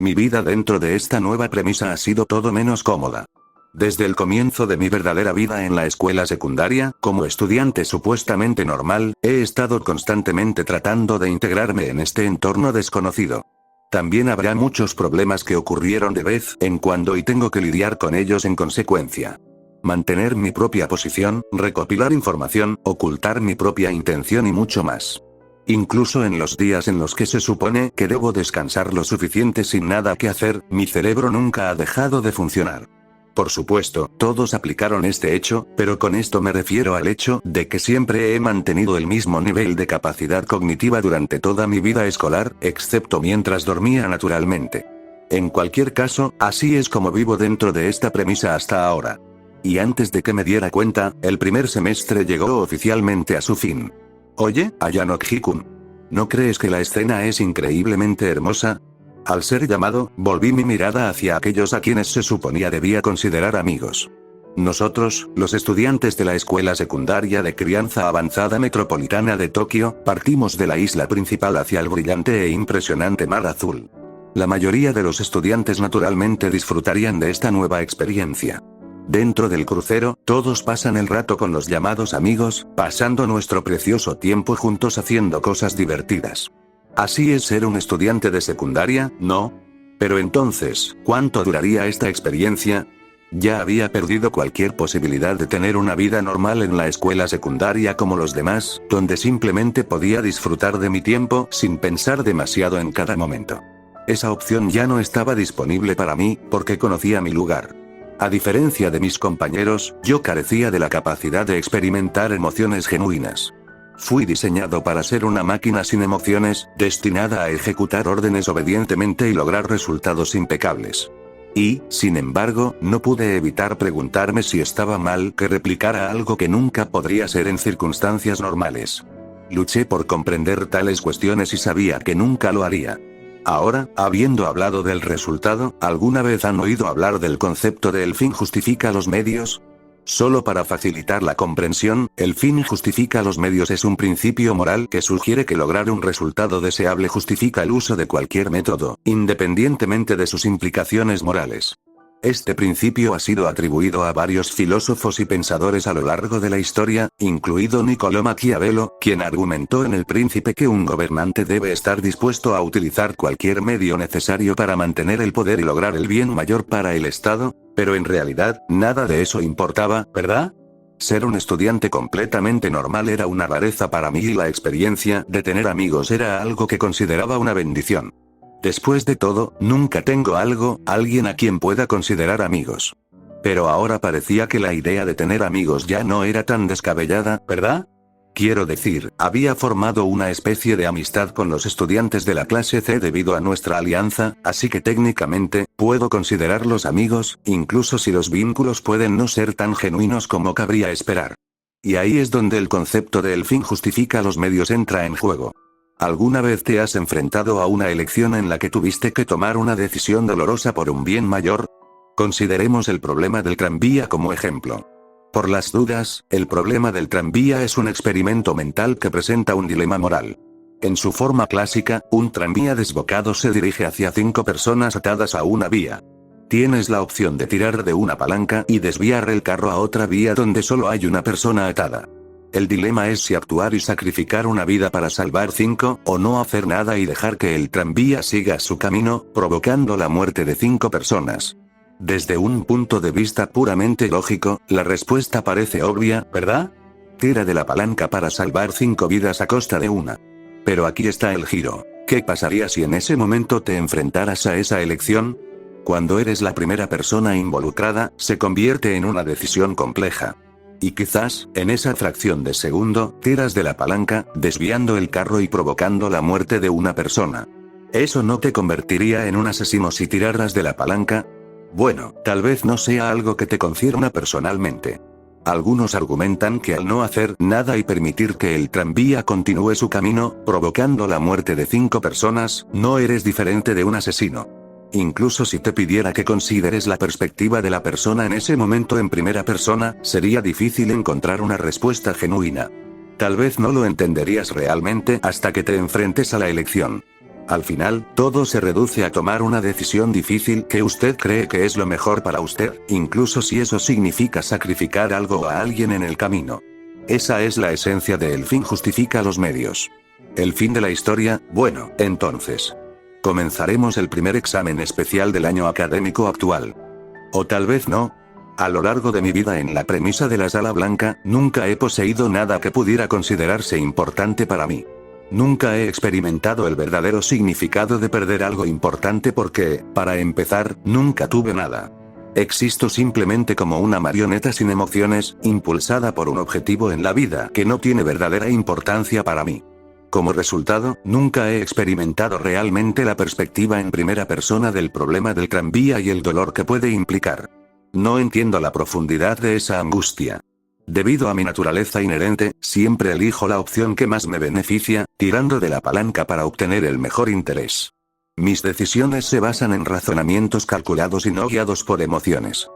Mi vida dentro de esta nueva premisa ha sido todo menos cómoda. Desde el comienzo de mi verdadera vida en la escuela secundaria, como estudiante supuestamente normal, he estado constantemente tratando de integrarme en este entorno desconocido. También habrá muchos problemas que ocurrieron de vez en cuando y tengo que lidiar con ellos en consecuencia. Mantener mi propia posición, recopilar información, ocultar mi propia intención y mucho más. Incluso en los días en los que se supone que debo descansar lo suficiente sin nada que hacer, mi cerebro nunca ha dejado de funcionar. Por supuesto, todos aplicaron este hecho, pero con esto me refiero al hecho de que siempre he mantenido el mismo nivel de capacidad cognitiva durante toda mi vida escolar, excepto mientras dormía naturalmente. En cualquier caso, así es como vivo dentro de esta premisa hasta ahora. Y antes de que me diera cuenta, el primer semestre llegó oficialmente a su fin. Oye, Ayanokji-kun, ¿no crees que la escena es increíblemente hermosa? Al ser llamado, volví mi mirada hacia aquellos a quienes se suponía debía considerar amigos. Nosotros, los estudiantes de la escuela secundaria de crianza avanzada metropolitana de Tokio, partimos de la isla principal hacia el brillante e impresionante mar azul. La mayoría de los estudiantes naturalmente disfrutarían de esta nueva experiencia. Dentro del crucero, todos pasan el rato con los llamados amigos, pasando nuestro precioso tiempo juntos haciendo cosas divertidas. Así es ser un estudiante de secundaria, ¿no? Pero entonces, ¿cuánto duraría esta experiencia? Ya había perdido cualquier posibilidad de tener una vida normal en la escuela secundaria como los demás, donde simplemente podía disfrutar de mi tiempo sin pensar demasiado en cada momento. Esa opción ya no estaba disponible para mí, porque conocía mi lugar. A diferencia de mis compañeros, yo carecía de la capacidad de experimentar emociones genuinas. Fui diseñado para ser una máquina sin emociones, destinada a ejecutar órdenes obedientemente y lograr resultados impecables. Y, sin embargo, no pude evitar preguntarme si estaba mal que replicara algo que nunca podría ser en circunstancias normales. Luché por comprender tales cuestiones y sabía que nunca lo haría. Ahora, habiendo hablado del resultado, ¿alguna vez han oído hablar del concepto de el fin justifica los medios? Solo para facilitar la comprensión, el fin justifica los medios es un principio moral que sugiere que lograr un resultado deseable justifica el uso de cualquier método, independientemente de sus implicaciones morales. Este principio ha sido atribuido a varios filósofos y pensadores a lo largo de la historia, incluido Niccolò Maquiavelo, quien argumentó en El Príncipe que un gobernante debe estar dispuesto a utilizar cualquier medio necesario para mantener el poder y lograr el bien mayor para el Estado, pero en realidad, nada de eso importaba, ¿verdad? Ser un estudiante completamente normal era una rareza para mí y la experiencia de tener amigos era algo que consideraba una bendición. Después de todo, nunca tengo alguien a quien pueda considerar amigos. Pero ahora parecía que la idea de tener amigos ya no era tan descabellada, ¿verdad? Quiero decir, había formado una especie de amistad con los estudiantes de la clase C debido a nuestra alianza, así que técnicamente, puedo considerarlos amigos, incluso si los vínculos pueden no ser tan genuinos como cabría esperar. Y ahí es donde el concepto de el fin justifica los medios entra en juego. ¿Alguna vez te has enfrentado a una elección en la que tuviste que tomar una decisión dolorosa por un bien mayor? Consideremos el problema del tranvía como ejemplo. Por las dudas, el problema del tranvía es un experimento mental que presenta un dilema moral. En su forma clásica, un tranvía desbocado se dirige hacia 5 personas atadas a una vía. Tienes la opción de tirar de una palanca y desviar el carro a otra vía donde solo hay una persona atada. El dilema es si actuar y sacrificar una vida para salvar 5, o no hacer nada y dejar que el tranvía siga su camino, provocando la muerte de 5 personas. Desde un punto de vista puramente lógico, la respuesta parece obvia, ¿verdad? Tira de la palanca para salvar 5 vidas a costa de una. Pero aquí está el giro. ¿Qué pasaría si en ese momento te enfrentaras a esa elección? Cuando eres la primera persona involucrada, se convierte en una decisión compleja. Y quizás, en esa fracción de segundo, tiras de la palanca, desviando el carro y provocando la muerte de una persona. ¿Eso no te convertiría en un asesino si tiraras de la palanca? Bueno, tal vez no sea algo que te concierna personalmente. Algunos argumentan que al no hacer nada y permitir que el tranvía continúe su camino, provocando la muerte de 5 personas, no eres diferente de un asesino. Incluso si te pidiera que consideres la perspectiva de la persona en ese momento en primera persona, sería difícil encontrar una respuesta genuina. Tal vez no lo entenderías realmente hasta que te enfrentes a la elección. Al final, todo se reduce a tomar una decisión difícil que usted cree que es lo mejor para usted, incluso si eso significa sacrificar algo o a alguien en el camino. Esa es la esencia de el fin justifica los medios. El fin de la historia, bueno, entonces. Comenzaremos el primer examen especial del año académico actual. O tal vez no. A lo largo de mi vida en la premisa de la Sala Blanca, nunca he poseído nada que pudiera considerarse importante para mí. Nunca he experimentado el verdadero significado de perder algo importante porque, para empezar, nunca tuve nada. Existo simplemente como una marioneta sin emociones, impulsada por un objetivo en la vida que no tiene verdadera importancia para mí. Como resultado, nunca he experimentado realmente la perspectiva en primera persona del problema del tranvía y el dolor que puede implicar. No entiendo la profundidad de esa angustia. Debido a mi naturaleza inherente, siempre elijo la opción que más me beneficia, tirando de la palanca para obtener el mejor interés. Mis decisiones se basan en razonamientos calculados y no guiados por emociones.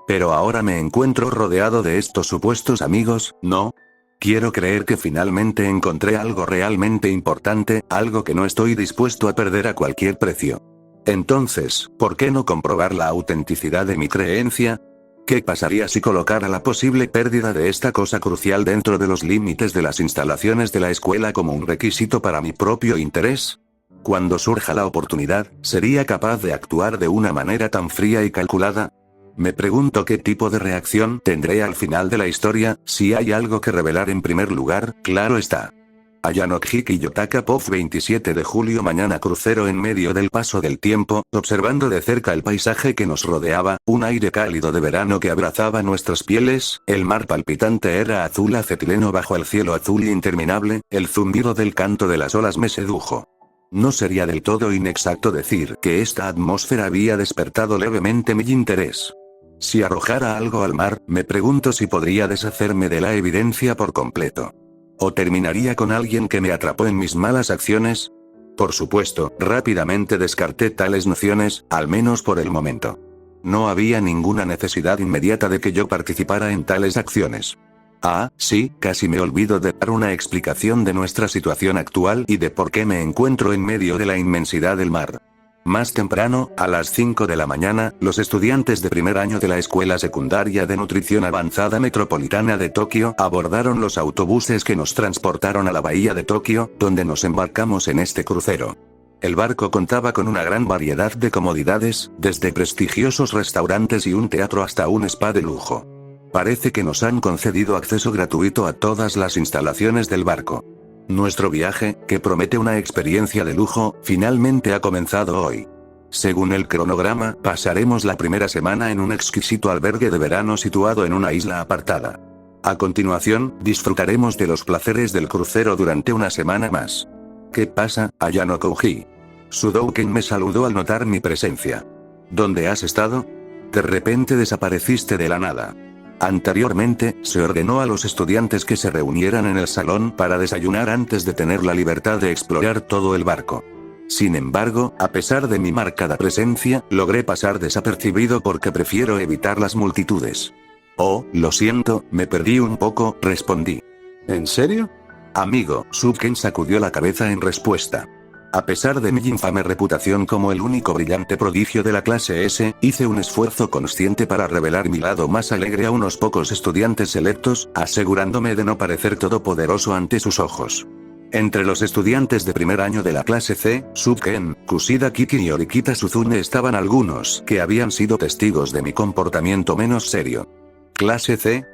Pero ahora me encuentro rodeado de estos supuestos amigos, ¿no? Quiero creer que finalmente encontré algo realmente importante, algo que no estoy dispuesto a perder a cualquier precio. Entonces, ¿por qué no comprobar la autenticidad de mi creencia? ¿Qué pasaría si colocara la posible pérdida de esta cosa crucial dentro de los límites de las instalaciones de la escuela como un requisito para mi propio interés? Cuando surja la oportunidad, ¿sería capaz de actuar de una manera tan fría y calculada? Me pregunto qué tipo de reacción tendré al final de la historia, si hay algo que revelar en primer lugar, claro está. Ayanokhi Yotaka Pov 27 de julio mañana crucero en medio del paso del tiempo, observando de cerca el paisaje que nos rodeaba, un aire cálido de verano que abrazaba nuestras pieles, el mar palpitante era azul acetileno bajo el cielo azul interminable, el zumbido del canto de las olas me sedujo. No sería del todo inexacto decir que esta atmósfera había despertado levemente mi interés. Si arrojara algo al mar, me pregunto si podría deshacerme de la evidencia por completo. ¿O terminaría con alguien que me atrapó en mis malas acciones? Por supuesto, rápidamente descarté tales nociones, al menos por el momento. No había ninguna necesidad inmediata de que yo participara en tales acciones. Ah, sí, casi me olvido de dar una explicación de nuestra situación actual y de por qué me encuentro en medio de la inmensidad del mar. Más temprano, a las 5 de la mañana, los estudiantes de primer año de la Escuela Secundaria de Nutrición Avanzada Metropolitana de Tokio abordaron los autobuses que nos transportaron a la bahía de Tokio, donde nos embarcamos en este crucero. El barco contaba con una gran variedad de comodidades, desde prestigiosos restaurantes y un teatro hasta un spa de lujo. Parece que nos han concedido acceso gratuito a todas las instalaciones del barco. Nuestro viaje, que promete una experiencia de lujo, finalmente ha comenzado hoy. Según el cronograma, pasaremos la primera semana en un exquisito albergue de verano situado en una isla apartada. A continuación, disfrutaremos de los placeres del crucero durante una semana más. ¿Qué pasa, Ayanokhi? Sudouken me saludó al notar mi presencia. ¿Dónde has estado? De repente desapareciste de la nada. Anteriormente, se ordenó a los estudiantes que se reunieran en el salón para desayunar antes de tener la libertad de explorar todo el barco. Sin embargo, a pesar de mi marcada presencia, logré pasar desapercibido porque prefiero evitar las multitudes. Oh, lo siento, me perdí un poco, respondí. ¿En serio? Amigo, Suken sacudió la cabeza en respuesta. A pesar de mi infame reputación como el único brillante prodigio de la clase S, hice un esfuerzo consciente para revelar mi lado más alegre a unos pocos estudiantes selectos, asegurándome de no parecer todopoderoso ante sus ojos. Entre los estudiantes de primer año de la clase C, Suken, Kushida Kiki y Orikita Suzune estaban algunos que habían sido testigos de mi comportamiento menos serio. ¿Clase C?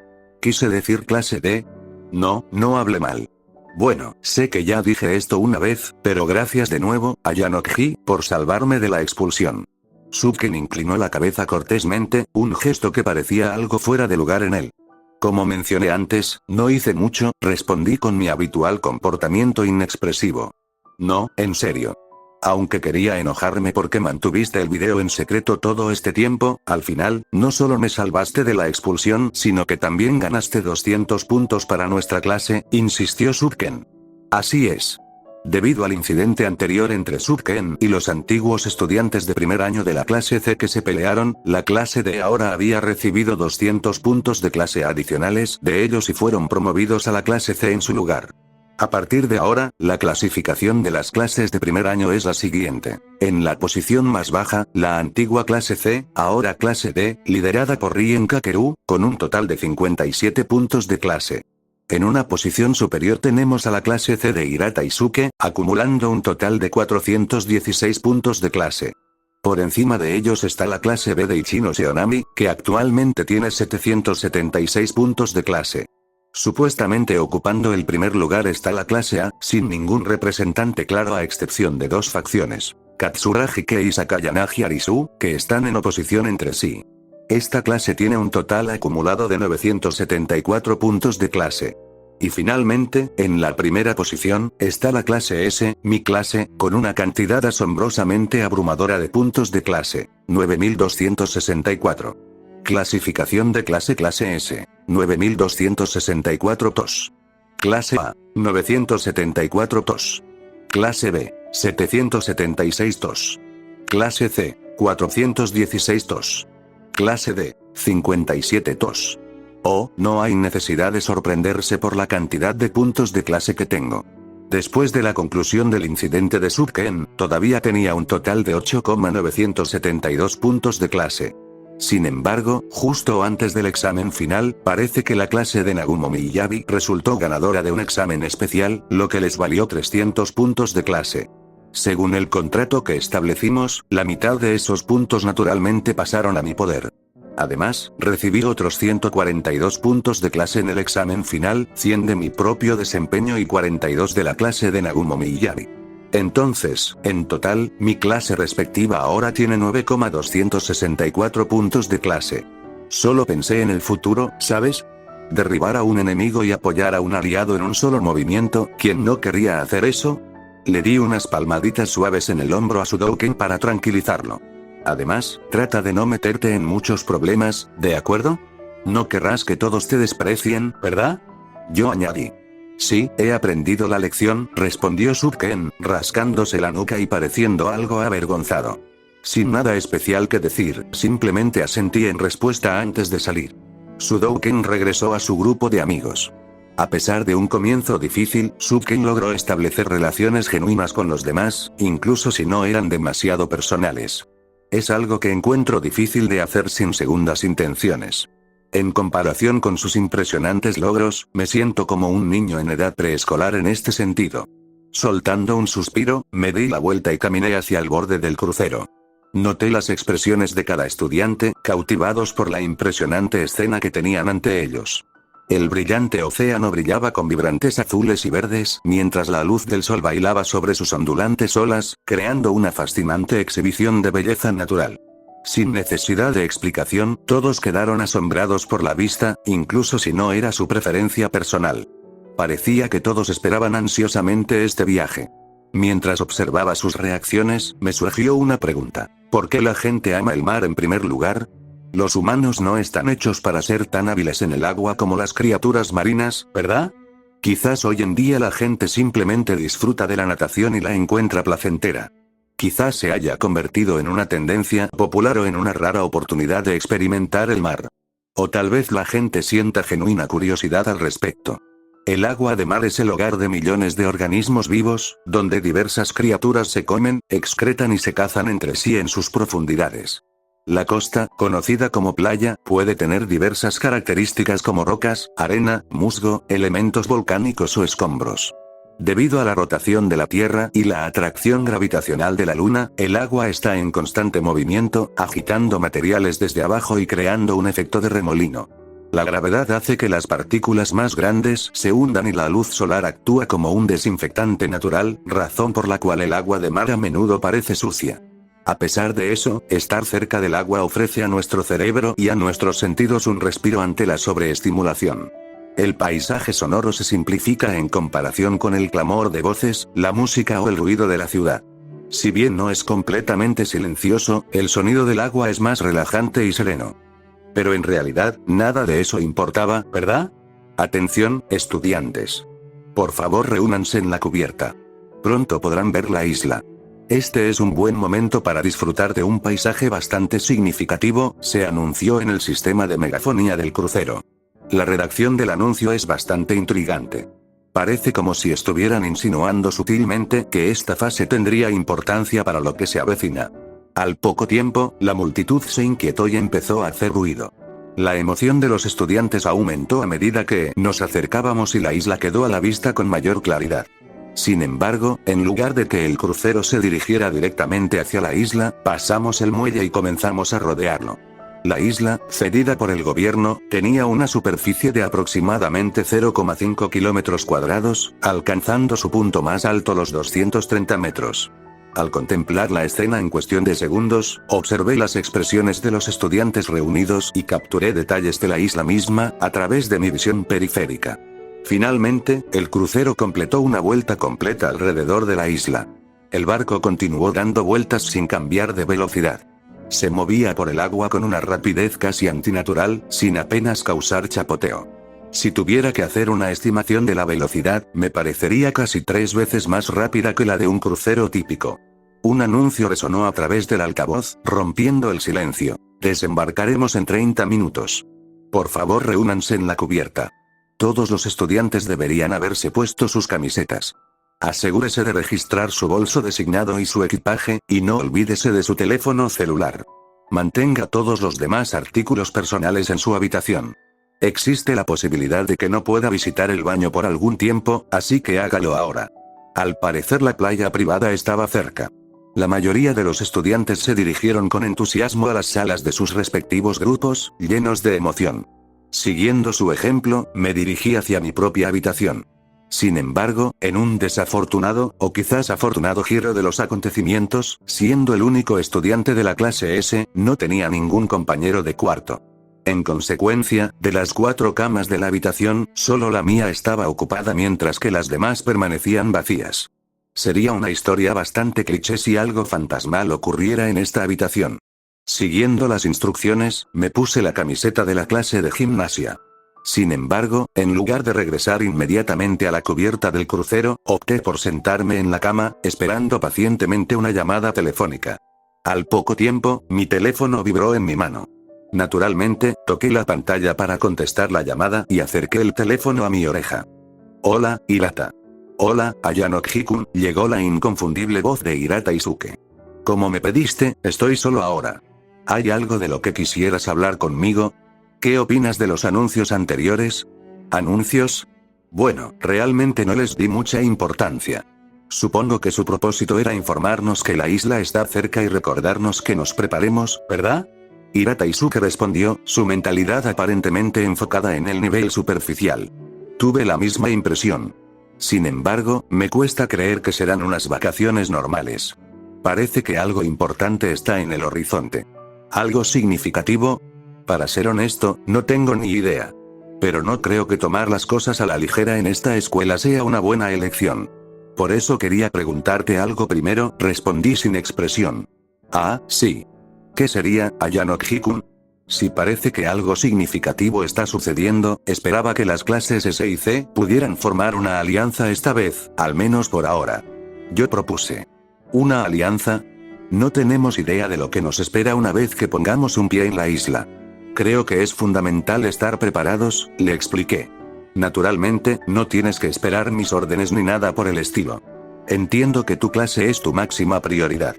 ¿Quise decir clase D? No, no hablé mal. Bueno, sé que ya dije esto una vez, pero gracias de nuevo, Ayanokhi, por salvarme de la expulsión. Suken inclinó la cabeza cortésmente, un gesto que parecía algo fuera de lugar en él. Como mencioné antes, no hice mucho, respondí con mi habitual comportamiento inexpresivo. No, en serio. Aunque quería enojarme porque mantuviste el video en secreto todo este tiempo, al final, no solo me salvaste de la expulsión, sino que también ganaste 200 puntos para nuestra clase, insistió Suken. Así es. Debido al incidente anterior entre Suken y los antiguos estudiantes de primer año de la clase C que se pelearon, la clase D ahora había recibido 200 puntos de clase adicionales de ellos y fueron promovidos a la clase C en su lugar. A partir de ahora, la clasificación de las clases de primer año es la siguiente. En la posición más baja, la antigua clase C, ahora clase D, liderada por Rien Kakeru, con un total de 57 puntos de clase. En una posición superior tenemos a la clase C de Hirata Isuke, acumulando un total de 416 puntos de clase. Por encima de ellos está la clase B de Ichino Seonami, que actualmente tiene 776 puntos de clase. Supuestamente ocupando el primer lugar está la clase A, sin ningún representante claro a excepción de dos facciones, Katsura Hike y Sakayanagi Arisu, que están en oposición entre sí. Esta clase tiene un total acumulado de 974 puntos de clase. Y finalmente, en la primera posición, está la clase S, mi clase, con una cantidad asombrosamente abrumadora de puntos de clase, 9264. Clasificación de clase S, 9264 TOS. Clase A, 974 TOS. Clase B, 776 TOS. Clase C, 416 TOS. Clase D, 57 TOS. Oh, no hay necesidad de sorprenderse por la cantidad de puntos de clase que tengo. Después de la conclusión del incidente de Subken, todavía tenía un total de 8,972 puntos de clase. Sin embargo, justo antes del examen final, parece que la clase de Nagumo Miyabi resultó ganadora de un examen especial, lo que les valió 300 puntos de clase. Según el contrato que establecimos, la mitad de esos puntos naturalmente pasaron a mi poder. Además, recibí otros 142 puntos de clase en el examen final, 100 de mi propio desempeño y 42 de la clase de Nagumo Miyabi. Entonces, en total, mi clase respectiva ahora tiene 9,264 puntos de clase. Solo pensé en el futuro, ¿sabes? Derribar a un enemigo y apoyar a un aliado en un solo movimiento, ¿quién no querría hacer eso? Le di unas palmaditas suaves en el hombro a Sudouken para tranquilizarlo. Además, trata de no meterte en muchos problemas, ¿de acuerdo? No querrás que todos te desprecien, ¿verdad? Yo añadí. Sí, he aprendido la lección, respondió Subken, rascándose la nuca y pareciendo algo avergonzado. Sin nada especial que decir, simplemente asentí en respuesta antes de salir. Sudouken regresó a su grupo de amigos. A pesar de un comienzo difícil, Subken logró establecer relaciones genuinas con los demás, incluso si no eran demasiado personales. Es algo que encuentro difícil de hacer sin segundas intenciones. En comparación con sus impresionantes logros, me siento como un niño en edad preescolar en este sentido. Soltando un suspiro, me di la vuelta y caminé hacia el borde del crucero. Noté las expresiones de cada estudiante, cautivados por la impresionante escena que tenían ante ellos. El brillante océano brillaba con vibrantes azules y verdes, mientras la luz del sol bailaba sobre sus ondulantes olas, creando una fascinante exhibición de belleza natural. Sin necesidad de explicación, todos quedaron asombrados por la vista, incluso si no era su preferencia personal. Parecía que todos esperaban ansiosamente este viaje. Mientras observaba sus reacciones, me surgió una pregunta. ¿Por qué la gente ama el mar en primer lugar? Los humanos no están hechos para ser tan hábiles en el agua como las criaturas marinas, ¿verdad? Quizás hoy en día la gente simplemente disfruta de la natación y la encuentra placentera. Quizás se haya convertido en una tendencia popular o en una rara oportunidad de experimentar el mar. O tal vez la gente sienta genuina curiosidad al respecto. El agua de mar es el hogar de millones de organismos vivos, donde diversas criaturas se comen, excretan y se cazan entre sí en sus profundidades. La costa, conocida como playa, puede tener diversas características como rocas, arena, musgo, elementos volcánicos o escombros. Debido a la rotación de la Tierra y la atracción gravitacional de la Luna, el agua está en constante movimiento, agitando materiales desde abajo y creando un efecto de remolino. La gravedad hace que las partículas más grandes se hundan y la luz solar actúa como un desinfectante natural, razón por la cual el agua de mar a menudo parece sucia. A pesar de eso, estar cerca del agua ofrece a nuestro cerebro y a nuestros sentidos un respiro ante la sobreestimulación. El paisaje sonoro se simplifica en comparación con el clamor de voces, la música o el ruido de la ciudad. Si bien no es completamente silencioso, el sonido del agua es más relajante y sereno. Pero en realidad, nada de eso importaba, ¿verdad? Atención, estudiantes. Por favor, reúnanse en la cubierta. Pronto podrán ver la isla. Este es un buen momento para disfrutar de un paisaje bastante significativo, se anunció en el sistema de megafonía del crucero. La redacción del anuncio es bastante intrigante. Parece como si estuvieran insinuando sutilmente que esta fase tendría importancia para lo que se avecina. Al poco tiempo, la multitud se inquietó y empezó a hacer ruido. La emoción de los estudiantes aumentó a medida que nos acercábamos y la isla quedó a la vista con mayor claridad. Sin embargo, en lugar de que el crucero se dirigiera directamente hacia la isla, pasamos el muelle y comenzamos a rodearlo. La isla, cedida por el gobierno, tenía una superficie de aproximadamente 0,5 kilómetros cuadrados, alcanzando su punto más alto los 230 metros. Al contemplar la escena en cuestión de segundos, observé las expresiones de los estudiantes reunidos y capturé detalles de la isla misma, a través de mi visión periférica. Finalmente, el crucero completó una vuelta completa alrededor de la isla. El barco continuó dando vueltas sin cambiar de velocidad. Se movía por el agua con una rapidez casi antinatural, sin apenas causar chapoteo. Si tuviera que hacer una estimación de la velocidad, me parecería casi 3 veces más rápida que la de un crucero típico. Un anuncio resonó a través del altavoz, rompiendo el silencio. Desembarcaremos en 30 minutos. Por favor, reúnanse en la cubierta. Todos los estudiantes deberían haberse puesto sus camisetas. Asegúrese de registrar su bolso designado y su equipaje, y no olvídese de su teléfono celular. Mantenga todos los demás artículos personales en su habitación. Existe la posibilidad de que no pueda visitar el baño por algún tiempo, así que hágalo ahora. Al parecer la playa privada estaba cerca. La mayoría de los estudiantes se dirigieron con entusiasmo a las salas de sus respectivos grupos, llenos de emoción. Siguiendo su ejemplo, me dirigí hacia mi propia habitación. Sin embargo, en un desafortunado, o quizás afortunado giro de los acontecimientos, siendo el único estudiante de la clase S, no tenía ningún compañero de cuarto. En consecuencia, de las 4 camas de la habitación, solo la mía estaba ocupada mientras que las demás permanecían vacías. Sería una historia bastante cliché si algo fantasmal ocurriera en esta habitación. Siguiendo las instrucciones, me puse la camiseta de la clase de gimnasia. Sin embargo, en lugar de regresar inmediatamente a la cubierta del crucero, opté por sentarme en la cama, esperando pacientemente una llamada telefónica. Al poco tiempo, mi teléfono vibró en mi mano. Naturalmente, toqué la pantalla para contestar la llamada y acerqué el teléfono a mi oreja. Hola, Hirata. Hola, Ayanok-hikun, llegó la inconfundible voz de Hirata Isuke. Como me pediste, estoy solo ahora. ¿Hay algo de lo que quisieras hablar conmigo? ¿Qué opinas de los anuncios anteriores? ¿Anuncios? Bueno, realmente no les di mucha importancia. Supongo que su propósito era informarnos que la isla está cerca y recordarnos que nos preparemos, ¿verdad? Hirata Isuke respondió, su mentalidad aparentemente enfocada en el nivel superficial. Tuve la misma impresión. Sin embargo, me cuesta creer que serán unas vacaciones normales. Parece que algo importante está en el horizonte. ¿Algo significativo? Para ser honesto, no tengo ni idea. Pero no creo que tomar las cosas a la ligera en esta escuela sea una buena elección. Por eso quería preguntarte algo primero, respondí sin expresión. Ah, sí. ¿Qué sería, Ayanok-hikun? Si parece que algo significativo está sucediendo, esperaba que las clases S y C pudieran formar una alianza esta vez, al menos por ahora. Yo propuse. ¿Una alianza? No tenemos idea de lo que nos espera una vez que pongamos un pie en la isla. Creo que es fundamental estar preparados, le expliqué. Naturalmente, no tienes que esperar mis órdenes ni nada por el estilo. Entiendo que tu clase es tu máxima prioridad.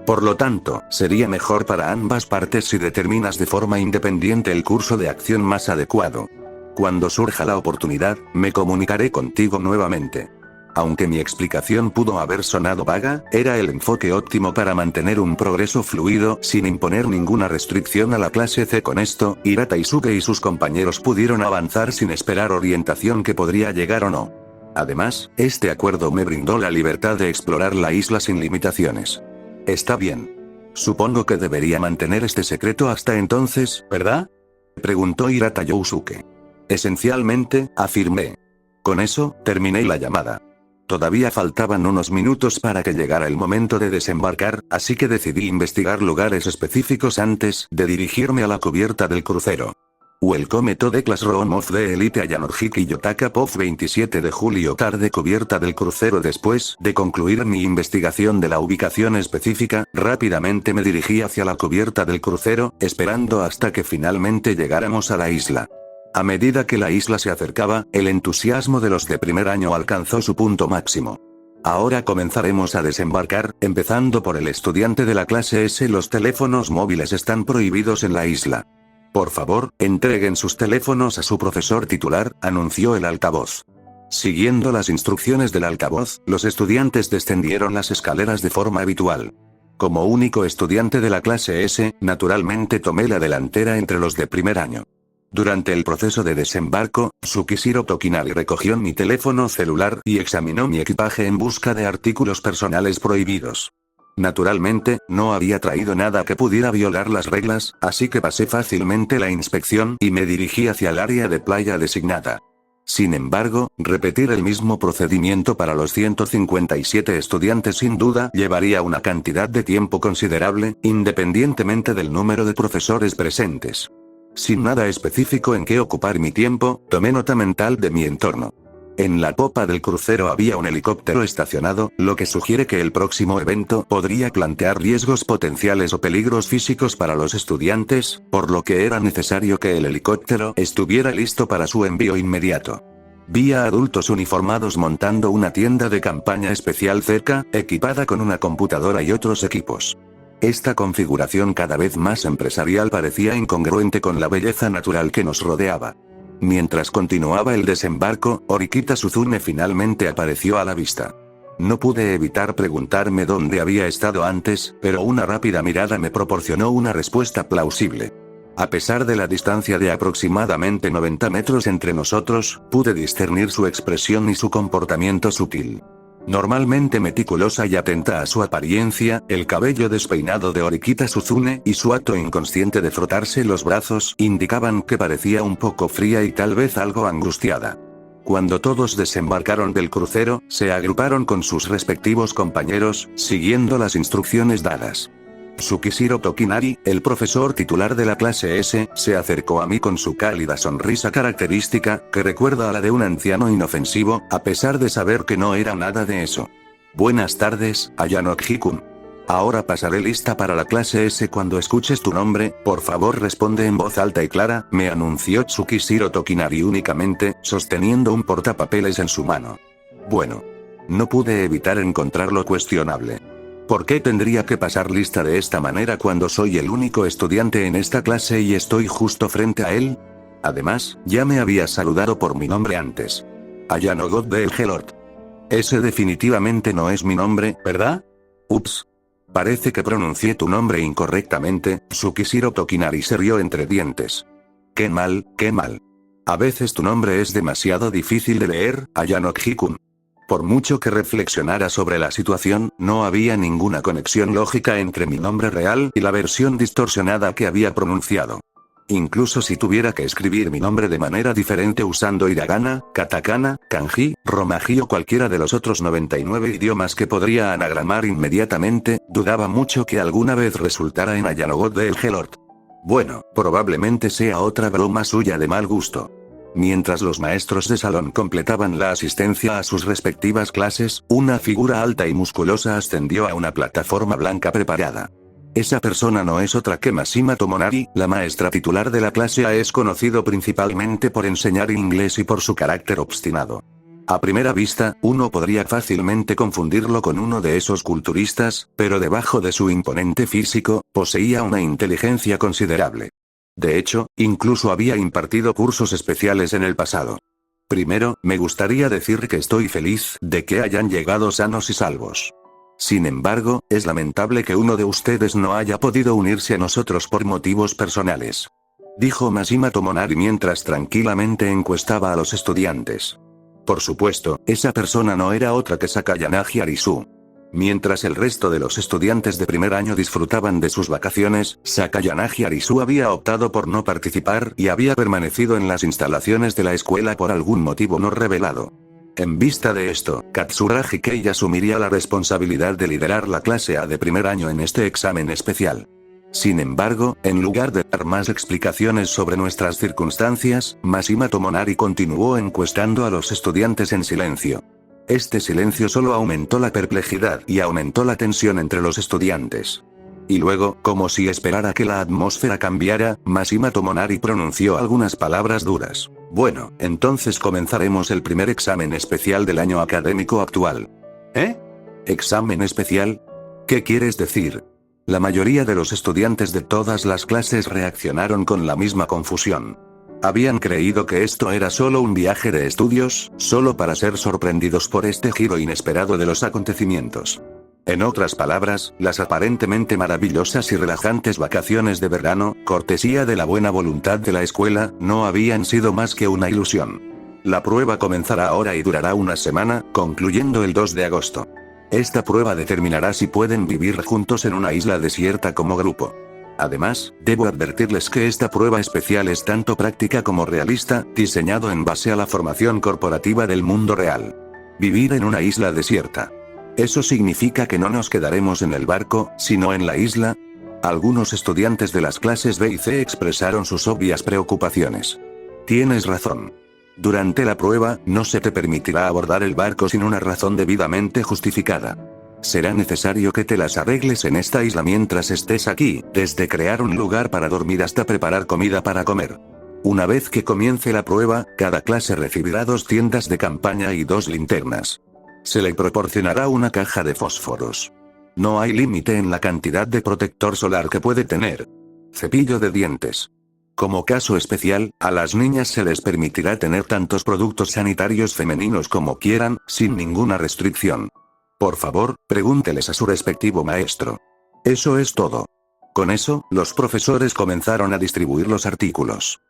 Por lo tanto, sería mejor para ambas partes si determinas de forma independiente el curso de acción más adecuado. Cuando surja la oportunidad, me comunicaré contigo nuevamente. Aunque mi explicación pudo haber sonado vaga, era el enfoque óptimo para mantener un progreso fluido sin imponer ninguna restricción a la clase C. Con esto, Hirata Isuke y sus compañeros pudieron avanzar sin esperar orientación que podría llegar o no. Además, este acuerdo me brindó la libertad de explorar la isla sin limitaciones. Está bien. Supongo que debería mantener este secreto hasta entonces, ¿verdad? Preguntó Hirata Yousuke. Esencialmente, afirmé. Con eso, terminé la llamada. Todavía faltaban unos minutos para que llegara el momento de desembarcar, así que decidí investigar lugares específicos antes de dirigirme a la cubierta del crucero. Welcome to the Classroom of the Elite Ayanok-hikun Yotaka POF 27 de julio tarde cubierta del crucero. Después de concluir mi investigación de la ubicación específica, rápidamente me dirigí hacia la cubierta del crucero, esperando hasta que finalmente llegáramos a la isla. A medida que la isla se acercaba, el entusiasmo de los de primer año alcanzó su punto máximo. Ahora comenzaremos a desembarcar, empezando por el estudiante de la clase S. Los teléfonos móviles están prohibidos en la isla. Por favor, entreguen sus teléfonos a su profesor titular, anunció el altavoz. Siguiendo las instrucciones del altavoz, los estudiantes descendieron las escaleras de forma habitual. Como único estudiante de la clase S, naturalmente tomé la delantera entre los de primer año. Durante el proceso de desembarco, Tsukishiro Tokinari recogió mi teléfono celular y examinó mi equipaje en busca de artículos personales prohibidos. Naturalmente, no había traído nada que pudiera violar las reglas, así que pasé fácilmente la inspección y me dirigí hacia el área de playa designada. Sin embargo, repetir el mismo procedimiento para los 157 estudiantes sin duda llevaría una cantidad de tiempo considerable, independientemente del número de profesores presentes. Sin nada específico en qué ocupar mi tiempo, tomé nota mental de mi entorno. En la popa del crucero había un helicóptero estacionado, lo que sugiere que el próximo evento podría plantear riesgos potenciales o peligros físicos para los estudiantes, por lo que era necesario que el helicóptero estuviera listo para su envío inmediato. Vi a adultos uniformados montando una tienda de campaña especial cerca, equipada con una computadora y otros equipos. Esta configuración cada vez más empresarial parecía incongruente con la belleza natural que nos rodeaba. Mientras continuaba el desembarco, Horikita Suzune finalmente apareció a la vista. No pude evitar preguntarme dónde había estado antes, pero una rápida mirada me proporcionó una respuesta plausible. A pesar de la distancia de aproximadamente 90 metros entre nosotros, pude discernir su expresión y su comportamiento sutil. Normalmente meticulosa y atenta a su apariencia, el cabello despeinado de Horikita Suzune y su acto inconsciente de frotarse los brazos indicaban que parecía un poco fría y tal vez algo angustiada. Cuando todos desembarcaron del crucero, se agruparon con sus respectivos compañeros, siguiendo las instrucciones dadas. Tsukishiro Tokinari, el profesor titular de la clase S, se acercó a mí con su cálida sonrisa característica, que recuerda a la de un anciano inofensivo, a pesar de saber que no era nada de eso. Buenas tardes, Ayano Hikun. Ahora pasaré lista para la clase S. Cuando escuches tu nombre, por favor responde en voz alta y clara, me anunció Tsukishiro Tokinari únicamente, sosteniendo un portapapeles en su mano. Bueno. No pude evitar encontrarlo cuestionable. ¿Por qué tendría que pasar lista de esta manera cuando soy el único estudiante en esta clase y estoy justo frente a él? Además, ya me había saludado por mi nombre antes. Ayano God del Helord. Ese definitivamente no es mi nombre, ¿verdad? Ups. Parece que pronuncié tu nombre incorrectamente. Tsukishiro Tokinari se rió entre dientes. Qué mal, qué mal. A veces tu nombre es demasiado difícil de leer, Ayano Hikun. Por mucho que reflexionara sobre la situación, no había ninguna conexión lógica entre mi nombre real y la versión distorsionada que había pronunciado. Incluso si tuviera que escribir mi nombre de manera diferente usando hiragana, katakana, kanji, romaji o cualquiera de los otros 99 idiomas que podría anagramar inmediatamente, dudaba mucho que alguna vez resultara en Ayano God del Helord. Bueno, probablemente sea otra broma suya de mal gusto. Mientras los maestros de salón completaban la asistencia a sus respectivas clases, una figura alta y musculosa ascendió a una plataforma blanca preparada. Esa persona no es otra que Mashima Tomonari, la maestra titular de la clase A. Es conocido principalmente por enseñar inglés y por su carácter obstinado. A primera vista, uno podría fácilmente confundirlo con uno de esos culturistas, pero debajo de su imponente físico, poseía una inteligencia considerable. De hecho, incluso había impartido cursos especiales en el pasado. Primero, me gustaría decir que estoy feliz de que hayan llegado sanos y salvos. Sin embargo, es lamentable que uno de ustedes no haya podido unirse a nosotros por motivos personales. Dijo Mashima Tomonari mientras tranquilamente encuestaba a los estudiantes. Por supuesto, esa persona no era otra que Sakayanagi Arisu. Mientras el resto de los estudiantes de primer año disfrutaban de sus vacaciones, Sakayanagi Arisu había optado por no participar y había permanecido en las instalaciones de la escuela por algún motivo no revelado. En vista de esto, Katsuragi Kei asumiría la responsabilidad de liderar la clase A de primer año en este examen especial. Sin embargo, en lugar de dar más explicaciones sobre nuestras circunstancias, Mashima Tomonari continuó encuestando a los estudiantes en silencio. Este silencio solo aumentó la perplejidad y aumentó la tensión entre los estudiantes. Y luego, como si esperara que la atmósfera cambiara, Mashima Tomonari pronunció algunas palabras duras. Bueno, entonces comenzaremos el primer examen especial del año académico actual. ¿Eh? ¿Examen especial? ¿Qué quieres decir? La mayoría de los estudiantes de todas las clases reaccionaron con la misma confusión. Habían creído que esto era solo un viaje de estudios, solo para ser sorprendidos por este giro inesperado de los acontecimientos. En otras palabras, las aparentemente maravillosas y relajantes vacaciones de verano, cortesía de la buena voluntad de la escuela, no habían sido más que una ilusión. La prueba comenzará ahora y durará una semana, concluyendo el 2 de agosto. Esta prueba determinará si pueden vivir juntos en una isla desierta como grupo. Además, debo advertirles que esta prueba especial es tanto práctica como realista, diseñado en base a la formación corporativa del mundo real. Vivir en una isla desierta. ¿Eso significa que no nos quedaremos en el barco, sino en la isla? Algunos estudiantes de las clases B y C expresaron sus obvias preocupaciones. Tienes razón. Durante la prueba, no se te permitirá abordar el barco sin una razón debidamente justificada. Será necesario que te las arregles en esta isla mientras estés aquí, desde crear un lugar para dormir hasta preparar comida para comer. Una vez que comience la prueba, cada clase recibirá 2 tiendas de campaña y 2 linternas. Se le proporcionará una caja de fósforos. No hay límite en la cantidad de protector solar que puede tener. Cepillo de dientes. Como caso especial, a las niñas se les permitirá tener tantos productos sanitarios femeninos como quieran, sin ninguna restricción. Por favor, pregúnteles a su respectivo maestro. Eso es todo. Con eso, los profesores comenzaron a distribuir los artículos.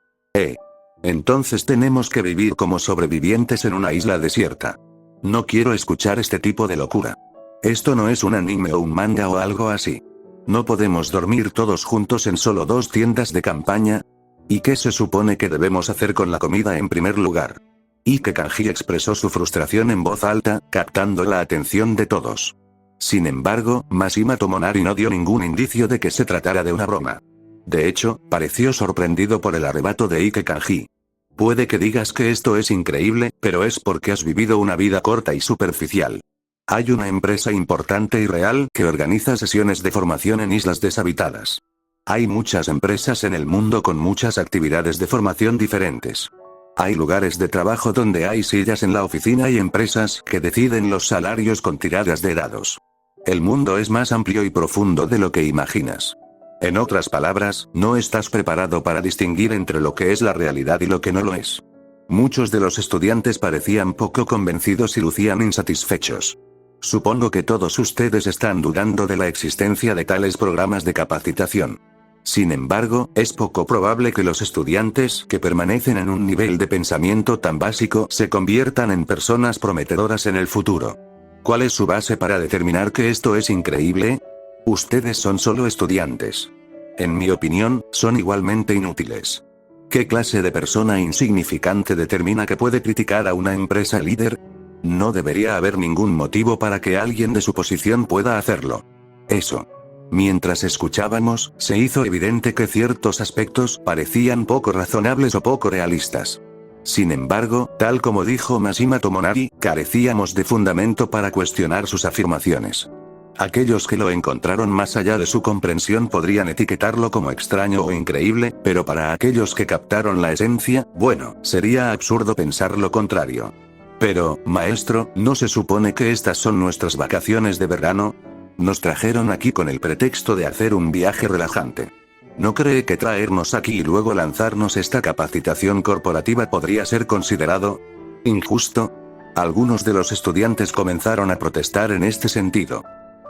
Entonces tenemos que vivir como sobrevivientes en una isla desierta. No quiero escuchar este tipo de locura. Esto no es un anime o un manga o algo así. No podemos dormir todos juntos en solo 2 tiendas de campaña. ¿Y qué se supone que debemos hacer con la comida en primer lugar? Ike Kanji expresó su frustración en voz alta, captando la atención de todos. Sin embargo, Mashima Tomonari no dio ningún indicio de que se tratara de una broma. De hecho, pareció sorprendido por el arrebato de Ike Kanji. Puede que digas que esto es increíble, pero es porque has vivido una vida corta y superficial. Hay una empresa importante y real que organiza sesiones de formación en islas deshabitadas. Hay muchas empresas en el mundo con muchas actividades de formación diferentes. Hay lugares de trabajo donde hay sillas en la oficina y empresas que deciden los salarios con tiradas de dados. El mundo es más amplio y profundo de lo que imaginas. En otras palabras, no estás preparado para distinguir entre lo que es la realidad y lo que no lo es. Muchos de los estudiantes parecían poco convencidos y lucían insatisfechos. Supongo que todos ustedes están dudando de la existencia de tales programas de capacitación. Sin embargo, es poco probable que los estudiantes que permanecen en un nivel de pensamiento tan básico se conviertan en personas prometedoras en el futuro. ¿Cuál es su base para determinar que esto es increíble? Ustedes son solo estudiantes. En mi opinión, son igualmente inútiles. ¿Qué clase de persona insignificante determina que puede criticar a una empresa líder? No debería haber ningún motivo para que alguien de su posición pueda hacerlo. Eso. Mientras escuchábamos, se hizo evidente que ciertos aspectos parecían poco razonables o poco realistas. Sin embargo, tal como dijo Mashima Tomonari, carecíamos de fundamento para cuestionar sus afirmaciones. Aquellos que lo encontraron más allá de su comprensión podrían etiquetarlo como extraño o increíble, pero para aquellos que captaron la esencia, bueno, sería absurdo pensar lo contrario. Pero, maestro, ¿no se supone que estas son nuestras vacaciones de verano? Nos trajeron aquí con el pretexto de hacer un viaje relajante. ¿No cree que traernos aquí y luego lanzarnos esta capacitación corporativa podría ser considerado injusto? Algunos de los estudiantes comenzaron a protestar en este sentido.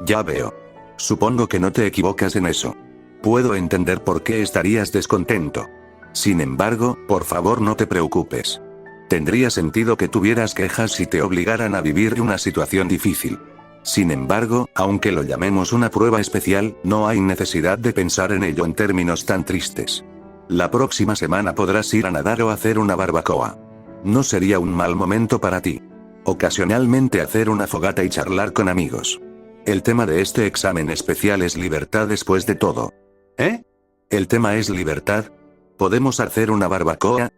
Ya veo. Supongo que no te equivocas en eso. Puedo entender por qué estarías descontento. Sin embargo, por favor no te preocupes. Tendría sentido que tuvieras quejas si te obligaran a vivir una situación difícil. Sin embargo, aunque lo llamemos una prueba especial, no hay necesidad de pensar en ello en términos tan tristes. La próxima semana podrás ir a nadar o hacer una barbacoa. No sería un mal momento para ti. Ocasionalmente hacer una fogata y charlar con amigos. El tema de este examen especial es libertad después de todo. ¿El tema es libertad? ¿Podemos hacer una barbacoa?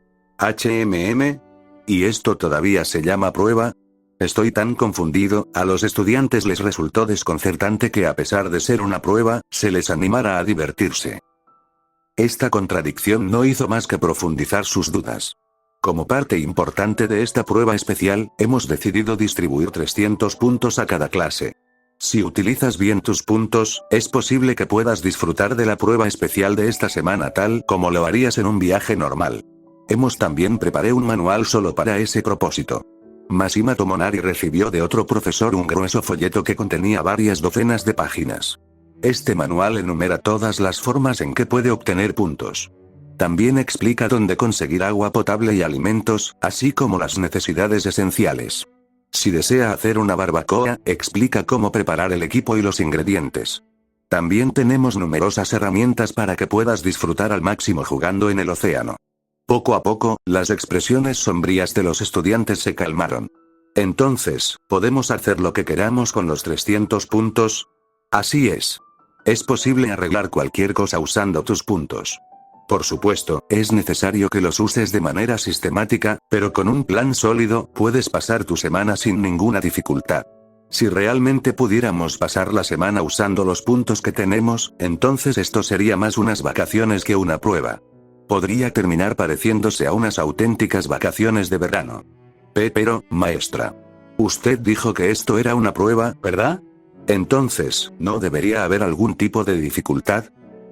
¿Y esto todavía se llama prueba? Estoy tan confundido. A los estudiantes les resultó desconcertante que, a pesar de ser una prueba, se les animara a divertirse. Esta contradicción no hizo más que profundizar sus dudas. Como parte importante de esta prueba especial, hemos decidido distribuir 300 puntos a cada clase. Si utilizas bien tus puntos, es posible que puedas disfrutar de la prueba especial de esta semana tal como lo harías en un viaje normal. Hemos también preparado un manual solo para ese propósito. Mashima Tomonari recibió de otro profesor un grueso folleto que contenía varias docenas de páginas. Este manual enumera todas las formas en que puede obtener puntos. También explica dónde conseguir agua potable y alimentos, así como las necesidades esenciales. Si desea hacer una barbacoa, explica cómo preparar el equipo y los ingredientes. También tenemos numerosas herramientas para que puedas disfrutar al máximo jugando en el océano. Poco a poco, las expresiones sombrías de los estudiantes se calmaron. Entonces, ¿podemos hacer lo que queramos con los 300 puntos? Así es. Es posible arreglar cualquier cosa usando tus puntos. Por supuesto, es necesario que los uses de manera sistemática, pero con un plan sólido, puedes pasar tu semana sin ninguna dificultad. Si realmente pudiéramos pasar la semana usando los puntos que tenemos, entonces esto sería más unas vacaciones que una prueba. Podría terminar pareciéndose a unas auténticas vacaciones de verano. Pero, maestra. Usted dijo que esto era una prueba, ¿verdad? Entonces, ¿no debería haber algún tipo de dificultad?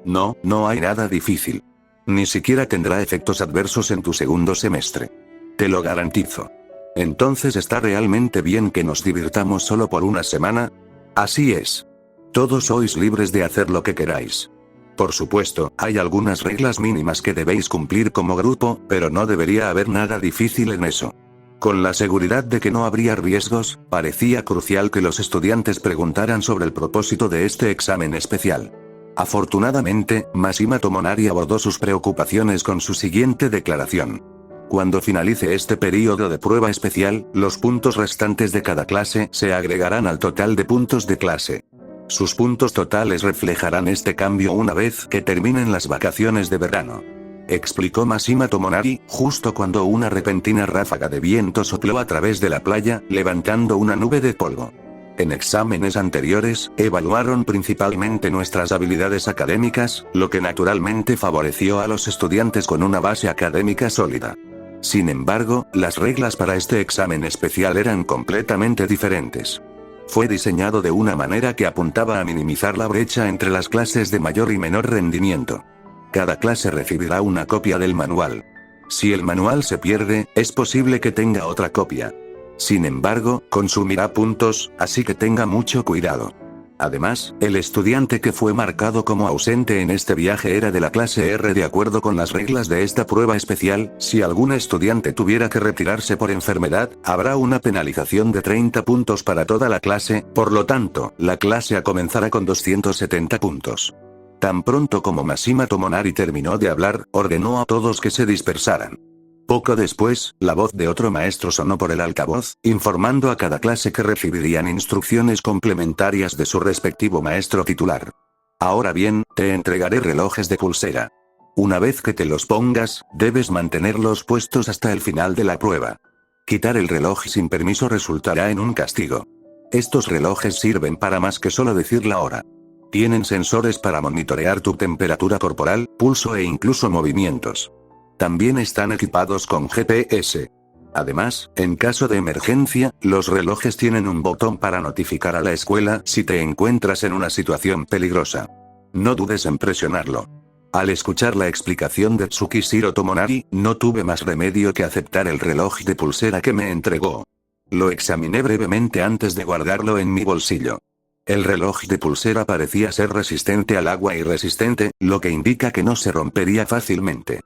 No, no hay nada difícil. Ni siquiera tendrá efectos adversos en tu segundo semestre. Te lo garantizo. Entonces, ¿está realmente bien que nos divirtamos solo por una semana? Así es. Todos sois libres de hacer lo que queráis. Por supuesto, hay algunas reglas mínimas que debéis cumplir como grupo, pero no debería haber nada difícil en eso. Con la seguridad de que no habría riesgos, parecía crucial que los estudiantes preguntaran sobre el propósito de este examen especial. Afortunadamente, Mashima Tomonari abordó sus preocupaciones con su siguiente declaración. Cuando finalice este período de prueba especial, los puntos restantes de cada clase se agregarán al total de puntos de clase. Sus puntos totales reflejarán este cambio una vez que terminen las vacaciones de verano. Explicó Mashima Tomonari, justo cuando una repentina ráfaga de viento sopló a través de la playa, levantando una nube de polvo. En exámenes anteriores, evaluaron principalmente nuestras habilidades académicas, lo que naturalmente favoreció a los estudiantes con una base académica sólida. Sin embargo, las reglas para este examen especial eran completamente diferentes. Fue diseñado de una manera que apuntaba a minimizar la brecha entre las clases de mayor y menor rendimiento. Cada clase recibirá una copia del manual. Si el manual se pierde, es posible que tenga otra copia. Sin embargo, consumirá puntos, así que tenga mucho cuidado. Además, el estudiante que fue marcado como ausente en este viaje era de la clase R. De acuerdo con las reglas de esta prueba especial, si algún estudiante tuviera que retirarse por enfermedad, habrá una penalización de 30 puntos para toda la clase, por lo tanto, la clase comenzará con 270 puntos. Tan pronto como Mashima Tomonari terminó de hablar, ordenó a todos que se dispersaran. Poco después, la voz de otro maestro sonó por el altavoz, informando a cada clase que recibirían instrucciones complementarias de su respectivo maestro titular. Ahora bien, te entregaré relojes de pulsera. Una vez que te los pongas, debes mantenerlos puestos hasta el final de la prueba. Quitar el reloj sin permiso resultará en un castigo. Estos relojes sirven para más que solo decir la hora. Tienen sensores para monitorear tu temperatura corporal, pulso e incluso movimientos. También están equipados con GPS. Además, en caso de emergencia, los relojes tienen un botón para notificar a la escuela si te encuentras en una situación peligrosa. No dudes en presionarlo. Al escuchar la explicación de Tsukishiro Tomonari, no tuve más remedio que aceptar el reloj de pulsera que me entregó. Lo examiné brevemente antes de guardarlo en mi bolsillo. El reloj de pulsera parecía ser resistente al agua y resistente, lo que indica que no se rompería fácilmente.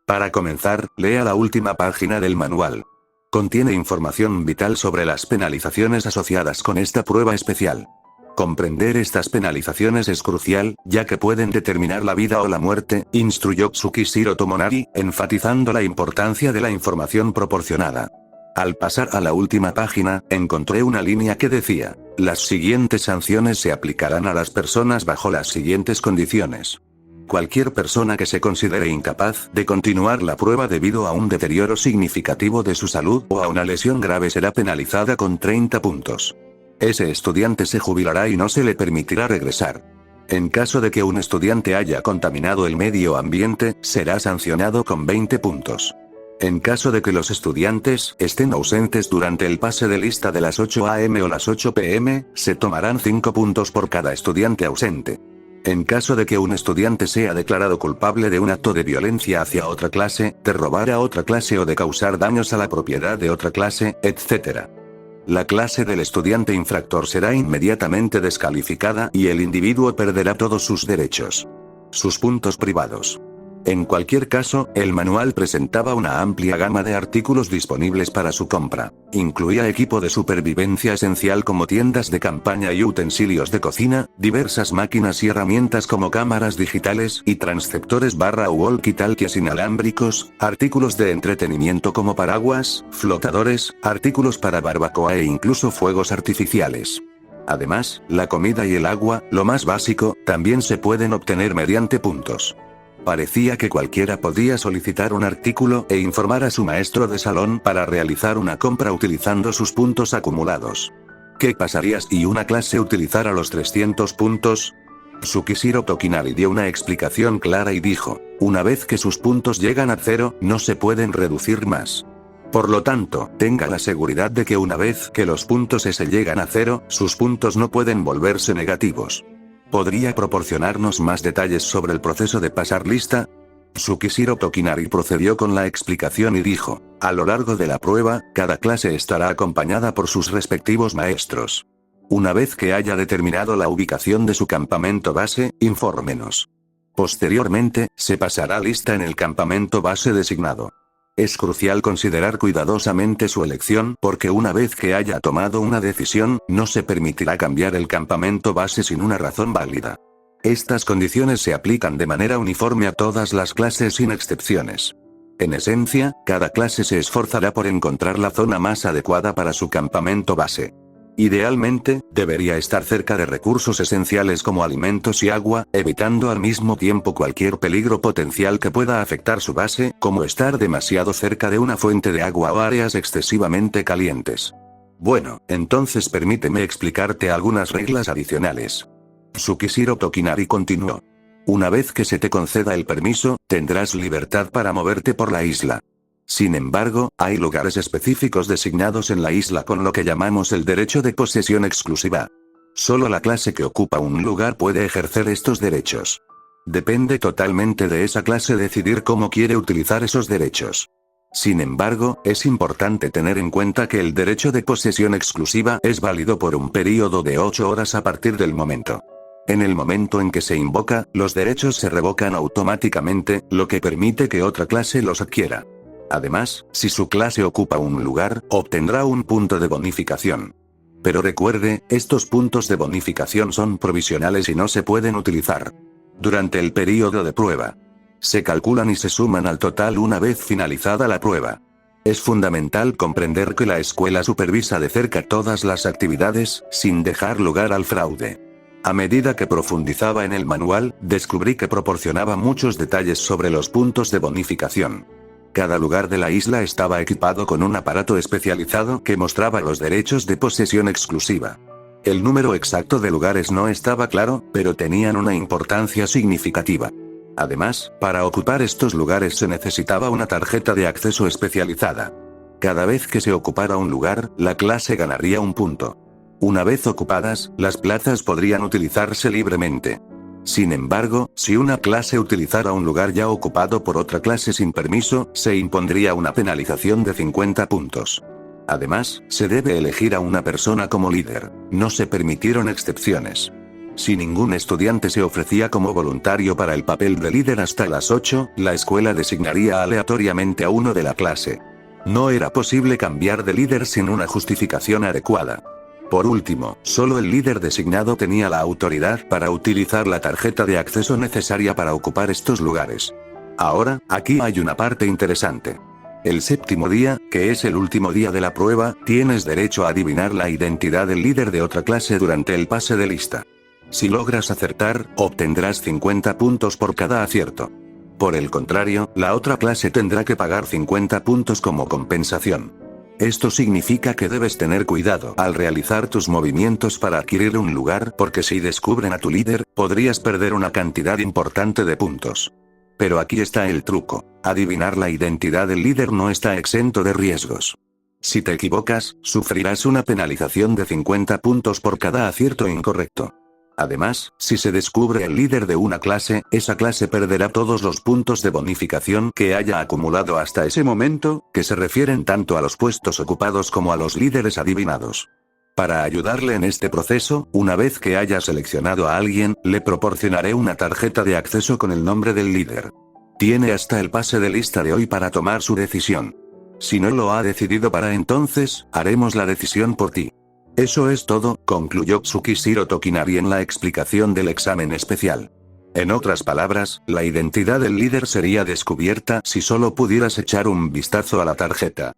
Para comenzar, lea la última página del manual. Contiene información vital sobre las penalizaciones asociadas con esta prueba especial. Comprender estas penalizaciones es crucial, ya que pueden determinar la vida o la muerte, instruyó Tsukishiro Tomonari, enfatizando la importancia de la información proporcionada. Al pasar a la última página, encontré una línea que decía: las siguientes sanciones se aplicarán a las personas bajo las siguientes condiciones. Cualquier persona que se considere incapaz de continuar la prueba debido a un deterioro significativo de su salud o a una lesión grave será penalizada con 30 puntos. Ese estudiante se jubilará y no se le permitirá regresar. En caso de que un estudiante haya contaminado el medio ambiente, será sancionado con 20 puntos. En caso de que los estudiantes estén ausentes durante el pase de lista de las 8 a.m. o las 8 p.m., se tomarán 5 puntos por cada estudiante ausente. En caso de que un estudiante sea declarado culpable de un acto de violencia hacia otra clase, de robar a otra clase o de causar daños a la propiedad de otra clase, etc. La clase del estudiante infractor será inmediatamente descalificada y el individuo perderá todos sus derechos. Sus puntos privados. En cualquier caso, el manual presentaba una amplia gama de artículos disponibles para su compra. Incluía equipo de supervivencia esencial como tiendas de campaña y utensilios de cocina, diversas máquinas y herramientas como cámaras digitales y transceptores walkie-talkies inalámbricos, artículos de entretenimiento como paraguas, flotadores, artículos para barbacoa e incluso fuegos artificiales. Además, la comida y el agua, lo más básico, también se pueden obtener mediante puntos. Parecía que cualquiera podía solicitar un artículo e informar a su maestro de salón para realizar una compra utilizando sus puntos acumulados. ¿Qué pasaría si una clase utilizara los 300 puntos? Tsukishiro Tokinari dio una explicación clara y dijo, una vez que sus puntos llegan a 0, no se pueden reducir más. Por lo tanto, tenga la seguridad de que una vez que los puntos se llegan a 0, sus puntos no pueden volverse negativos. ¿Podría proporcionarnos más detalles sobre el proceso de pasar lista? Tsukishiro Tokinari procedió con la explicación y dijo, a lo largo de la prueba, cada clase estará acompañada por sus respectivos maestros. Una vez que haya determinado la ubicación de su campamento base, infórmenos. Posteriormente, se pasará lista en el campamento base designado. Es crucial considerar cuidadosamente su elección porque una vez que haya tomado una decisión, no se permitirá cambiar el campamento base sin una razón válida. Estas condiciones se aplican de manera uniforme a todas las clases sin excepciones. En esencia, cada clase se esforzará por encontrar la zona más adecuada para su campamento base. Idealmente, debería estar cerca de recursos esenciales como alimentos y agua, evitando al mismo tiempo cualquier peligro potencial que pueda afectar su base, como estar demasiado cerca de una fuente de agua o áreas excesivamente calientes. Bueno, entonces permíteme explicarte algunas reglas adicionales. Tsukishiro Tokinari continuó. Una vez que se te conceda el permiso, tendrás libertad para moverte por la isla. Sin embargo, hay lugares específicos designados en la isla con lo que llamamos el derecho de posesión exclusiva. Solo la clase que ocupa un lugar puede ejercer estos derechos. Depende totalmente de esa clase decidir cómo quiere utilizar esos derechos. Sin embargo, es importante tener en cuenta que el derecho de posesión exclusiva es válido por un período de 8 horas a partir del momento. En el momento en que se invoca, los derechos se revocan automáticamente, lo que permite que otra clase los adquiera. Además, si su clase ocupa un lugar, obtendrá un punto de bonificación. Pero recuerde, estos puntos de bonificación son provisionales y no se pueden utilizar durante el período de prueba. Se calculan y se suman al total una vez finalizada la prueba. Es fundamental comprender que la escuela supervisa de cerca todas las actividades, sin dejar lugar al fraude. A medida que profundizaba en el manual, descubrí que proporcionaba muchos detalles sobre los puntos de bonificación. Cada lugar de la isla estaba equipado con un aparato especializado que mostraba los derechos de posesión exclusiva. El número exacto de lugares no estaba claro, pero tenían una importancia significativa. Además, para ocupar estos lugares se necesitaba una tarjeta de acceso especializada. Cada vez que se ocupara un lugar, la clase ganaría un punto. Una vez ocupadas, las plazas podrían utilizarse libremente. Sin embargo, si una clase utilizara un lugar ya ocupado por otra clase sin permiso, se impondría una penalización de 50 puntos. Además, se debe elegir a una persona como líder. No se permitieron excepciones. Si ningún estudiante se ofrecía como voluntario para el papel de líder hasta las 8, la escuela designaría aleatoriamente a uno de la clase. No era posible cambiar de líder sin una justificación adecuada. Por último, solo el líder designado tenía la autoridad para utilizar la tarjeta de acceso necesaria para ocupar estos lugares. Ahora, aquí hay una parte interesante. El séptimo día, que es el último día de la prueba, tienes derecho a adivinar la identidad del líder de otra clase durante el pase de lista. Si logras acertar, obtendrás 50 puntos por cada acierto. Por el contrario, la otra clase tendrá que pagar 50 puntos como compensación. Esto significa que debes tener cuidado al realizar tus movimientos para adquirir un lugar, porque si descubren a tu líder, podrías perder una cantidad importante de puntos. Pero aquí está el truco. Adivinar la identidad del líder no está exento de riesgos. Si te equivocas, sufrirás una penalización de 50 puntos por cada acierto incorrecto. Además, si se descubre el líder de una clase, esa clase perderá todos los puntos de bonificación que haya acumulado hasta ese momento, que se refieren tanto a los puestos ocupados como a los líderes adivinados. Para ayudarle en este proceso, una vez que haya seleccionado a alguien, le proporcionaré una tarjeta de acceso con el nombre del líder. Tiene hasta el pase de lista de hoy para tomar su decisión. Si no lo ha decidido para entonces, haremos la decisión por ti. Eso es todo, concluyó Tsukishiro Tokinari en la explicación del examen especial. En otras palabras, la identidad del líder sería descubierta si solo pudieras echar un vistazo a la tarjeta.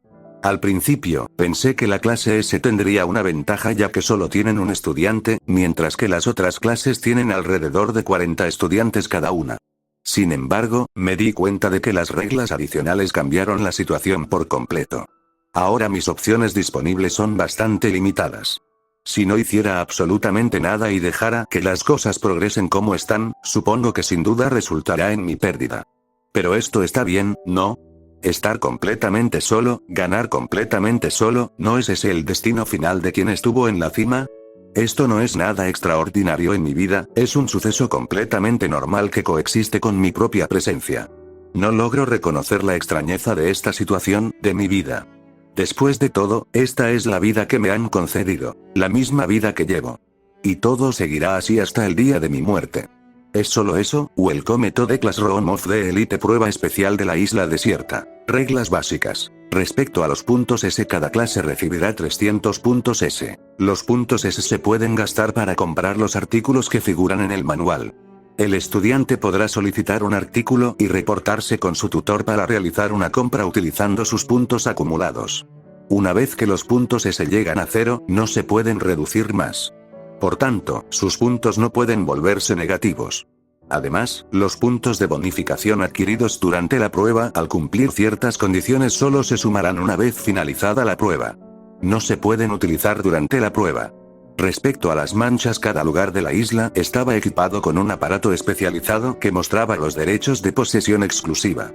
Al principio, pensé que la clase S tendría una ventaja ya que solo tienen un estudiante, mientras que las otras clases tienen alrededor de 40 estudiantes cada una. Sin embargo, me di cuenta de que las reglas adicionales cambiaron la situación por completo. Ahora mis opciones disponibles son bastante limitadas. Si no hiciera absolutamente nada y dejara que las cosas progresen como están, supongo que sin duda resultará en mi pérdida. Pero esto está bien, ¿no? Estar completamente solo, ganar completamente solo, ¿no es ese el destino final de quien estuvo en la cima? Esto no es nada extraordinario en mi vida, es un suceso completamente normal que coexiste con mi propia presencia. No logro reconocer la extrañeza de esta situación, de mi vida. Después de todo, esta es la vida que me han concedido, la misma vida que llevo. Y todo seguirá así hasta el día de mi muerte. ¿Es solo eso? Welcome to the Classroom of the Elite, prueba especial de la isla desierta. Reglas básicas. Respecto a los puntos S, cada clase recibirá 300 puntos S. Los puntos S se pueden gastar para comprar los artículos que figuran en el manual. El estudiante podrá solicitar un artículo y reportarse con su tutor para realizar una compra utilizando sus puntos acumulados. Una vez que los puntos S llegan a 0, no se pueden reducir más. Por tanto, sus puntos no pueden volverse negativos. Además, los puntos de bonificación adquiridos durante la prueba al cumplir ciertas condiciones solo se sumarán una vez finalizada la prueba. No se pueden utilizar durante la prueba. Respecto a las manchas, cada lugar de la isla estaba equipado con un aparato especializado que mostraba los derechos de posesión exclusiva.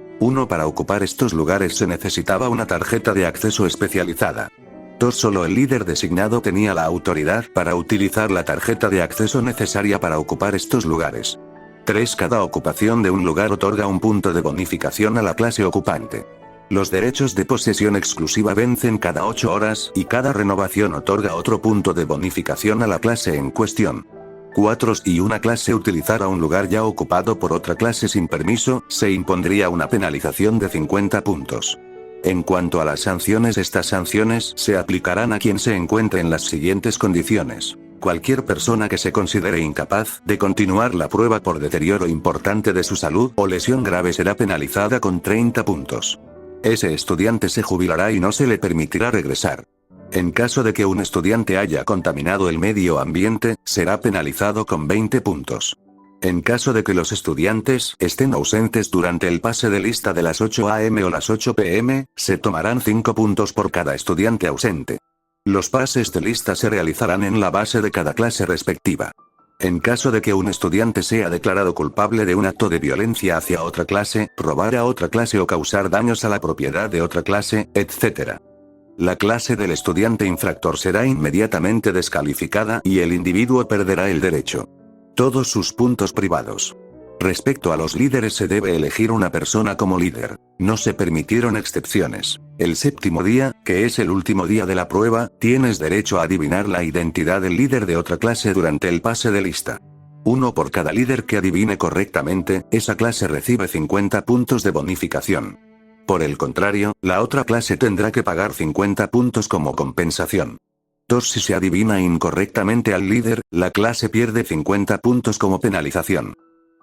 Para ocupar estos lugares se necesitaba una tarjeta de acceso especializada. Solo el líder designado tenía la autoridad para utilizar la tarjeta de acceso necesaria para ocupar estos lugares. 3. Cada ocupación de un lugar otorga un punto de bonificación a la clase ocupante. Los derechos de posesión exclusiva vencen cada 8 horas, y cada renovación otorga otro punto de bonificación a la clase en cuestión. 4. Si una clase utilizara un lugar ya ocupado por otra clase sin permiso, se impondría una penalización de 50 puntos. En cuanto a las sanciones, estas sanciones se aplicarán a quien se encuentre en las siguientes condiciones. Cualquier persona que se considere incapaz de continuar la prueba por deterioro importante de su salud o lesión grave será penalizada con 30 puntos. Ese estudiante se jubilará y no se le permitirá regresar. En caso de que un estudiante haya contaminado el medio ambiente, será penalizado con 20 puntos. En caso de que los estudiantes estén ausentes durante el pase de lista de las 8 am o las 8 pm, se tomarán 5 puntos por cada estudiante ausente. Los pases de lista se realizarán en la base de cada clase respectiva. En caso de que un estudiante sea declarado culpable de un acto de violencia hacia otra clase, robar a otra clase o causar daños a la propiedad de otra clase, etc. La clase del estudiante infractor será inmediatamente descalificada y el individuo perderá el derecho. Todos sus puntos privados. Respecto a los líderes, se debe elegir una persona como líder. No se permitieron excepciones. El 7º día, que es el último día de la prueba, tienes derecho a adivinar la identidad del líder de otra clase durante el pase de lista. 1 por cada líder que adivine correctamente, esa clase recibe 50 puntos de bonificación. Por el contrario, la otra clase tendrá que pagar 50 puntos como compensación. 2. Si se adivina incorrectamente al líder, la clase pierde 50 puntos como penalización.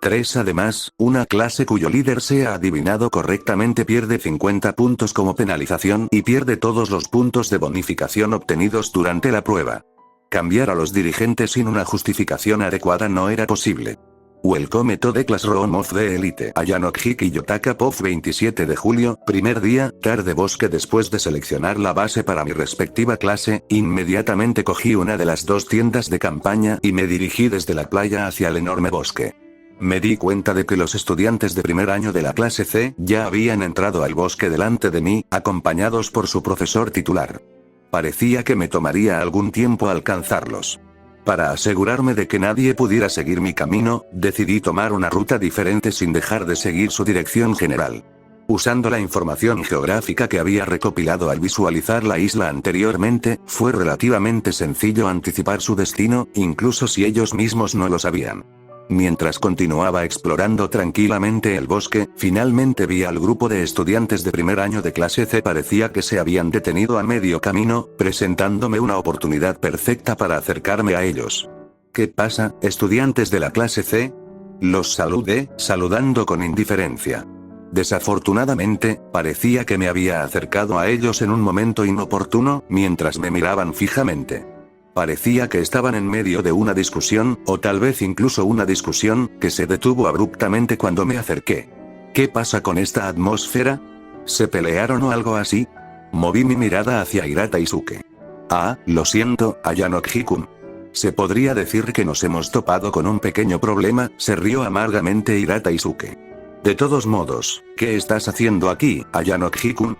3. Además, una clase cuyo líder sea adivinado correctamente pierde 50 puntos como penalización y pierde todos los puntos de bonificación obtenidos durante la prueba. Cambiar a los dirigentes sin una justificación adecuada no era posible. Welcome to the classroom of the elite. Ayanok Hiki Yotaka Pov 27 de julio, primer día, tarde bosque. Después de seleccionar la base para mi respectiva clase, inmediatamente cogí una de las 2 tiendas de campaña y me dirigí desde la playa hacia el enorme bosque. Me di cuenta de que los estudiantes de primer año de la clase C ya habían entrado al bosque delante de mí, acompañados por su profesor titular. Parecía que me tomaría algún tiempo alcanzarlos. Para asegurarme de que nadie pudiera seguir mi camino, decidí tomar una ruta diferente sin dejar de seguir su dirección general. Usando la información geográfica que había recopilado al visualizar la isla anteriormente, fue relativamente sencillo anticipar su destino, incluso si ellos mismos no lo sabían. Mientras continuaba explorando tranquilamente el bosque, finalmente vi al grupo de estudiantes de primer año de clase C. Parecía que se habían detenido a medio camino, presentándome una oportunidad perfecta para acercarme a ellos. ¿Qué pasa, estudiantes de la clase C? Los saludé, saludando con indiferencia. Desafortunadamente, parecía que me había acercado a ellos en un momento inoportuno, mientras me miraban fijamente. Parecía que estaban en medio de una discusión, o tal vez incluso una discusión, que se detuvo abruptamente cuando me acerqué. ¿Qué pasa con esta atmósfera? ¿Se pelearon o algo así? Moví mi mirada hacia Hirata y Suke. Ah, lo siento, Ayanok Hikun. Se podría decir que nos hemos topado con un pequeño problema, se rió amargamente Hirata y Suke. De todos modos, ¿qué estás haciendo aquí, Ayanok Hikun?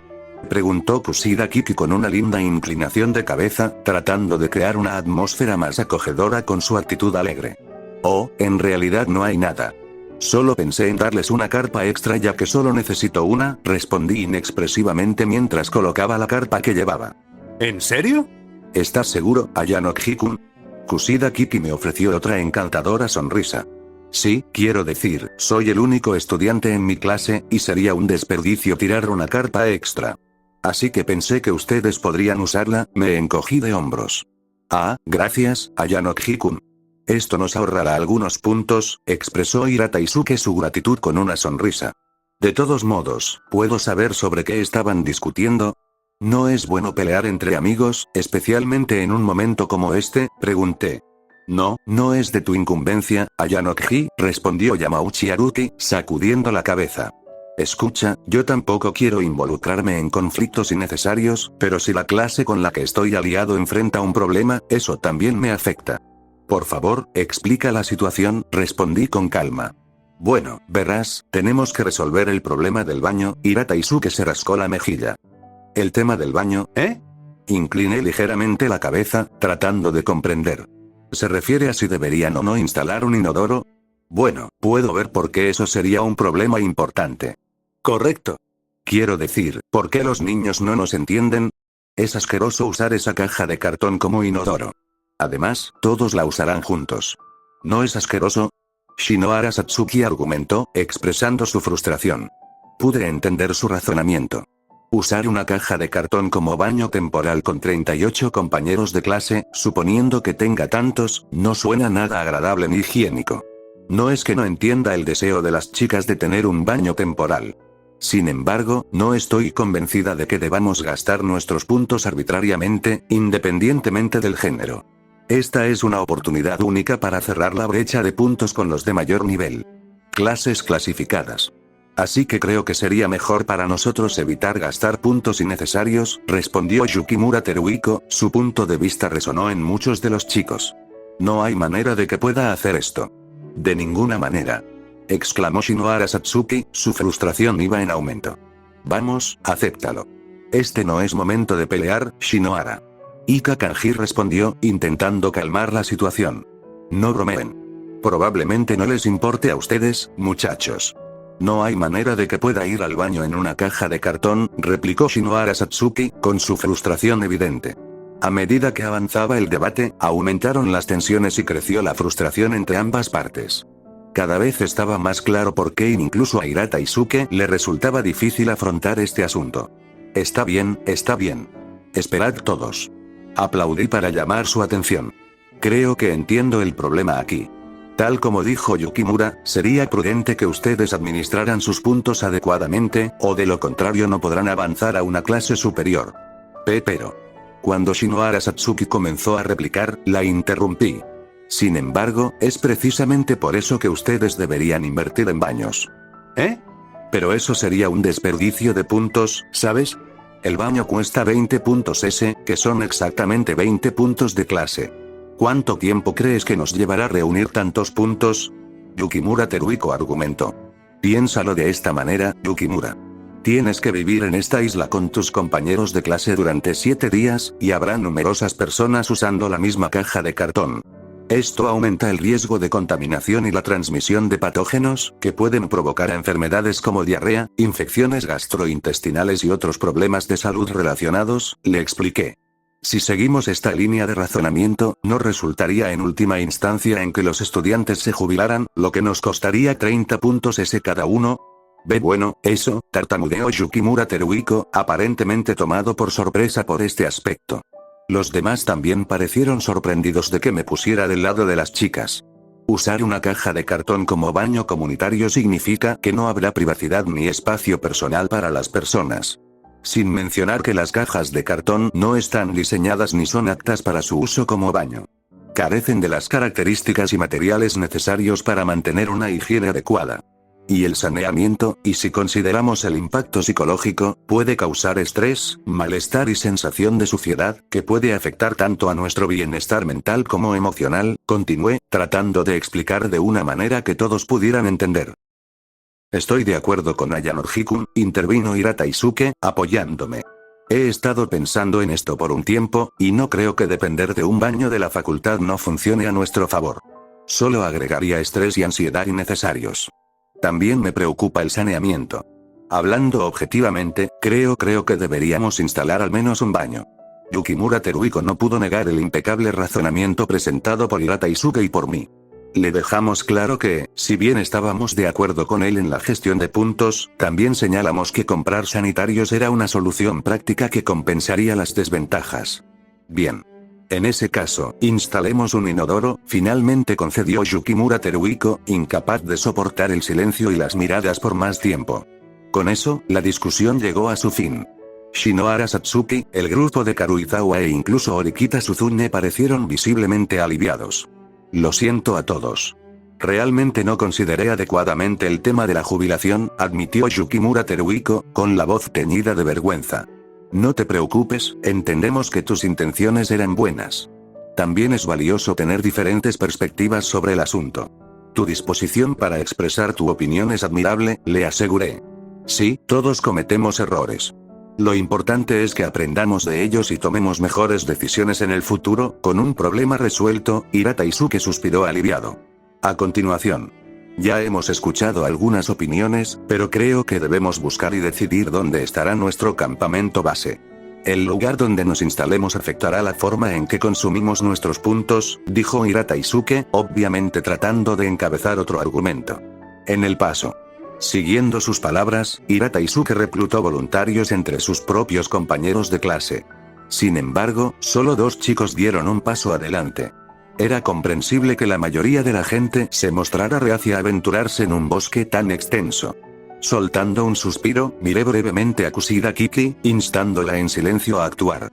Preguntó Kushida Kiki con una linda inclinación de cabeza, tratando de crear una atmósfera más acogedora con su actitud alegre. Oh, en realidad no hay nada. Solo pensé en darles una carpa extra ya que solo necesito una, respondí inexpresivamente mientras colocaba la carpa que llevaba. ¿En serio? ¿Estás seguro, Ayanok Hikun? Kushida Kiki me ofreció otra encantadora sonrisa. Sí, quiero decir, soy el único estudiante en mi clase, y sería un desperdicio tirar una carpa extra. Así que pensé que ustedes podrían usarla, me encogí de hombros. Ah, gracias, Ayanok Hikun. Esto nos ahorrará algunos puntos, expresó Hirata Isuke su gratitud con una sonrisa. De todos modos, ¿puedo saber sobre qué estaban discutiendo? ¿No es bueno pelear entre amigos, especialmente en un momento como este?, pregunté. No, no es de tu incumbencia, Ayanok-ji, respondió Yamauchi Haruki, sacudiendo la cabeza. Escucha, yo tampoco quiero involucrarme en conflictos innecesarios, pero si la clase con la que estoy aliado enfrenta un problema, eso también me afecta. Por favor, explica la situación, respondí con calma. Bueno, verás, tenemos que resolver el problema del baño, Hirata Isuke se rascó la mejilla. ¿El tema del baño, eh? Incliné ligeramente la cabeza, tratando de comprender. ¿Se refiere a si deberían o no instalar un inodoro? Bueno, puedo ver por qué eso sería un problema importante. Correcto. Quiero decir, ¿por qué los niños no nos entienden? Es asqueroso usar esa caja de cartón como inodoro. Además, todos la usarán juntos. ¿No es asqueroso? Shinohara Satsuki argumentó, expresando su frustración. Pude entender su razonamiento. Usar una caja de cartón como baño temporal con 38 compañeros de clase, suponiendo que tenga tantos, no suena nada agradable ni higiénico. No es que no entienda el deseo de las chicas de tener un baño temporal. Sin embargo, no estoy convencida de que debamos gastar nuestros puntos arbitrariamente, independientemente del género. Esta es una oportunidad única para cerrar la brecha de puntos con los de mayor nivel. Clases clasificadas. Así que creo que sería mejor para nosotros evitar gastar puntos innecesarios, respondió Yukimura Teruhiko, su punto de vista resonó en muchos de los chicos. No hay manera de que pueda hacer esto. De ninguna manera. Exclamó Shinohara Satsuki, su frustración iba en aumento. Vamos, acéptalo. Este no es momento de pelear, Shinohara. Ika Kanji respondió, intentando calmar la situación. No bromeen. Probablemente no les importe a ustedes, muchachos. No hay manera de que pueda ir al baño en una caja de cartón, replicó Shinohara Satsuki, con su frustración evidente. A medida que avanzaba el debate, aumentaron las tensiones y creció la frustración entre ambas partes. Cada vez estaba más claro por qué incluso a Hirata Isuke le resultaba difícil afrontar este asunto. Está bien, está bien. Esperad todos. Aplaudí para llamar su atención. Creo que entiendo el problema aquí. Tal como dijo Yukimura, sería prudente que ustedes administraran sus puntos adecuadamente, o de lo contrario no podrán avanzar a una clase superior. Pero. Cuando Shinohara Satsuki comenzó a replicar, la interrumpí. Sin embargo, es precisamente por eso que ustedes deberían invertir en baños. ¿Eh? Pero eso sería un desperdicio de puntos, ¿sabes? El baño cuesta 20 puntos que son exactamente 20 puntos de clase. ¿Cuánto tiempo crees que nos llevará reunir tantos puntos? Yukimura Teruhiko argumentó. Piénsalo de esta manera, Yukimura. Tienes que vivir en esta isla con tus compañeros de clase durante 7 días, y habrá numerosas personas usando la misma caja de cartón. Esto aumenta el riesgo de contaminación y la transmisión de patógenos, que pueden provocar enfermedades como diarrea, infecciones gastrointestinales y otros problemas de salud relacionados, le expliqué. Si seguimos esta línea de razonamiento, no resultaría en última instancia en que los estudiantes se jubilaran, lo que nos costaría 30 puntos cada uno. Bueno, eso, tartamudeó Yukimura Teruhiko, aparentemente tomado por sorpresa por este aspecto. Los demás también parecieron sorprendidos de que me pusiera del lado de las chicas. Usar una caja de cartón como baño comunitario significa que no habrá privacidad ni espacio personal para las personas. Sin mencionar que las cajas de cartón no están diseñadas ni son aptas para su uso como baño. Carecen de las características y materiales necesarios para mantener una higiene adecuada. Y el saneamiento, y si consideramos el impacto psicológico, puede causar estrés, malestar y sensación de suciedad, que puede afectar tanto a nuestro bienestar mental como emocional, continué, tratando de explicar de una manera que todos pudieran entender. Estoy de acuerdo con Ayanori-kun, intervino Hirata Isuke, apoyándome. He estado pensando en esto por un tiempo, y no creo que depender de un baño de la facultad no funcione a nuestro favor. Solo agregaría estrés y ansiedad innecesarios. También me preocupa el saneamiento. Hablando objetivamente, creo que deberíamos instalar al menos un baño. Yukimura Teruhiko no pudo negar el impecable razonamiento presentado por Hirata Isuke y por mí. Le dejamos claro que, si bien estábamos de acuerdo con él en la gestión de puntos, también señalamos que comprar sanitarios era una solución práctica que compensaría las desventajas. Bien. En ese caso, instalemos un inodoro, finalmente concedió Yukimura Teruhiko, incapaz de soportar el silencio y las miradas por más tiempo. Con eso, la discusión llegó a su fin. Shinohara Satsuki, el grupo de Karuizawa e incluso Orikita Suzune parecieron visiblemente aliviados. Lo siento a todos. Realmente no consideré adecuadamente el tema de la jubilación, admitió Yukimura Teruhiko, con la voz teñida de vergüenza. No te preocupes, entendemos que tus intenciones eran buenas. También es valioso tener diferentes perspectivas sobre el asunto. Tu disposición para expresar tu opinión es admirable, le aseguré. Sí, todos cometemos errores. Lo importante es que aprendamos de ellos y tomemos mejores decisiones en el futuro. Con un problema resuelto, Hirata Isuke suspiró aliviado. A continuación. Ya hemos escuchado algunas opiniones, pero creo que debemos buscar y decidir dónde estará nuestro campamento base. El lugar donde nos instalemos afectará la forma en que consumimos nuestros puntos, dijo Hirata Isuke, obviamente tratando de encabezar otro argumento. En el paso. Siguiendo sus palabras, Hirata Isuke reclutó voluntarios entre sus propios compañeros de clase. Sin embargo, solo 2 chicos dieron un paso adelante. Era comprensible que la mayoría de la gente se mostrara reacia a aventurarse en un bosque tan extenso. Soltando un suspiro, miré brevemente a Kushida Kiki, instándola en silencio a actuar.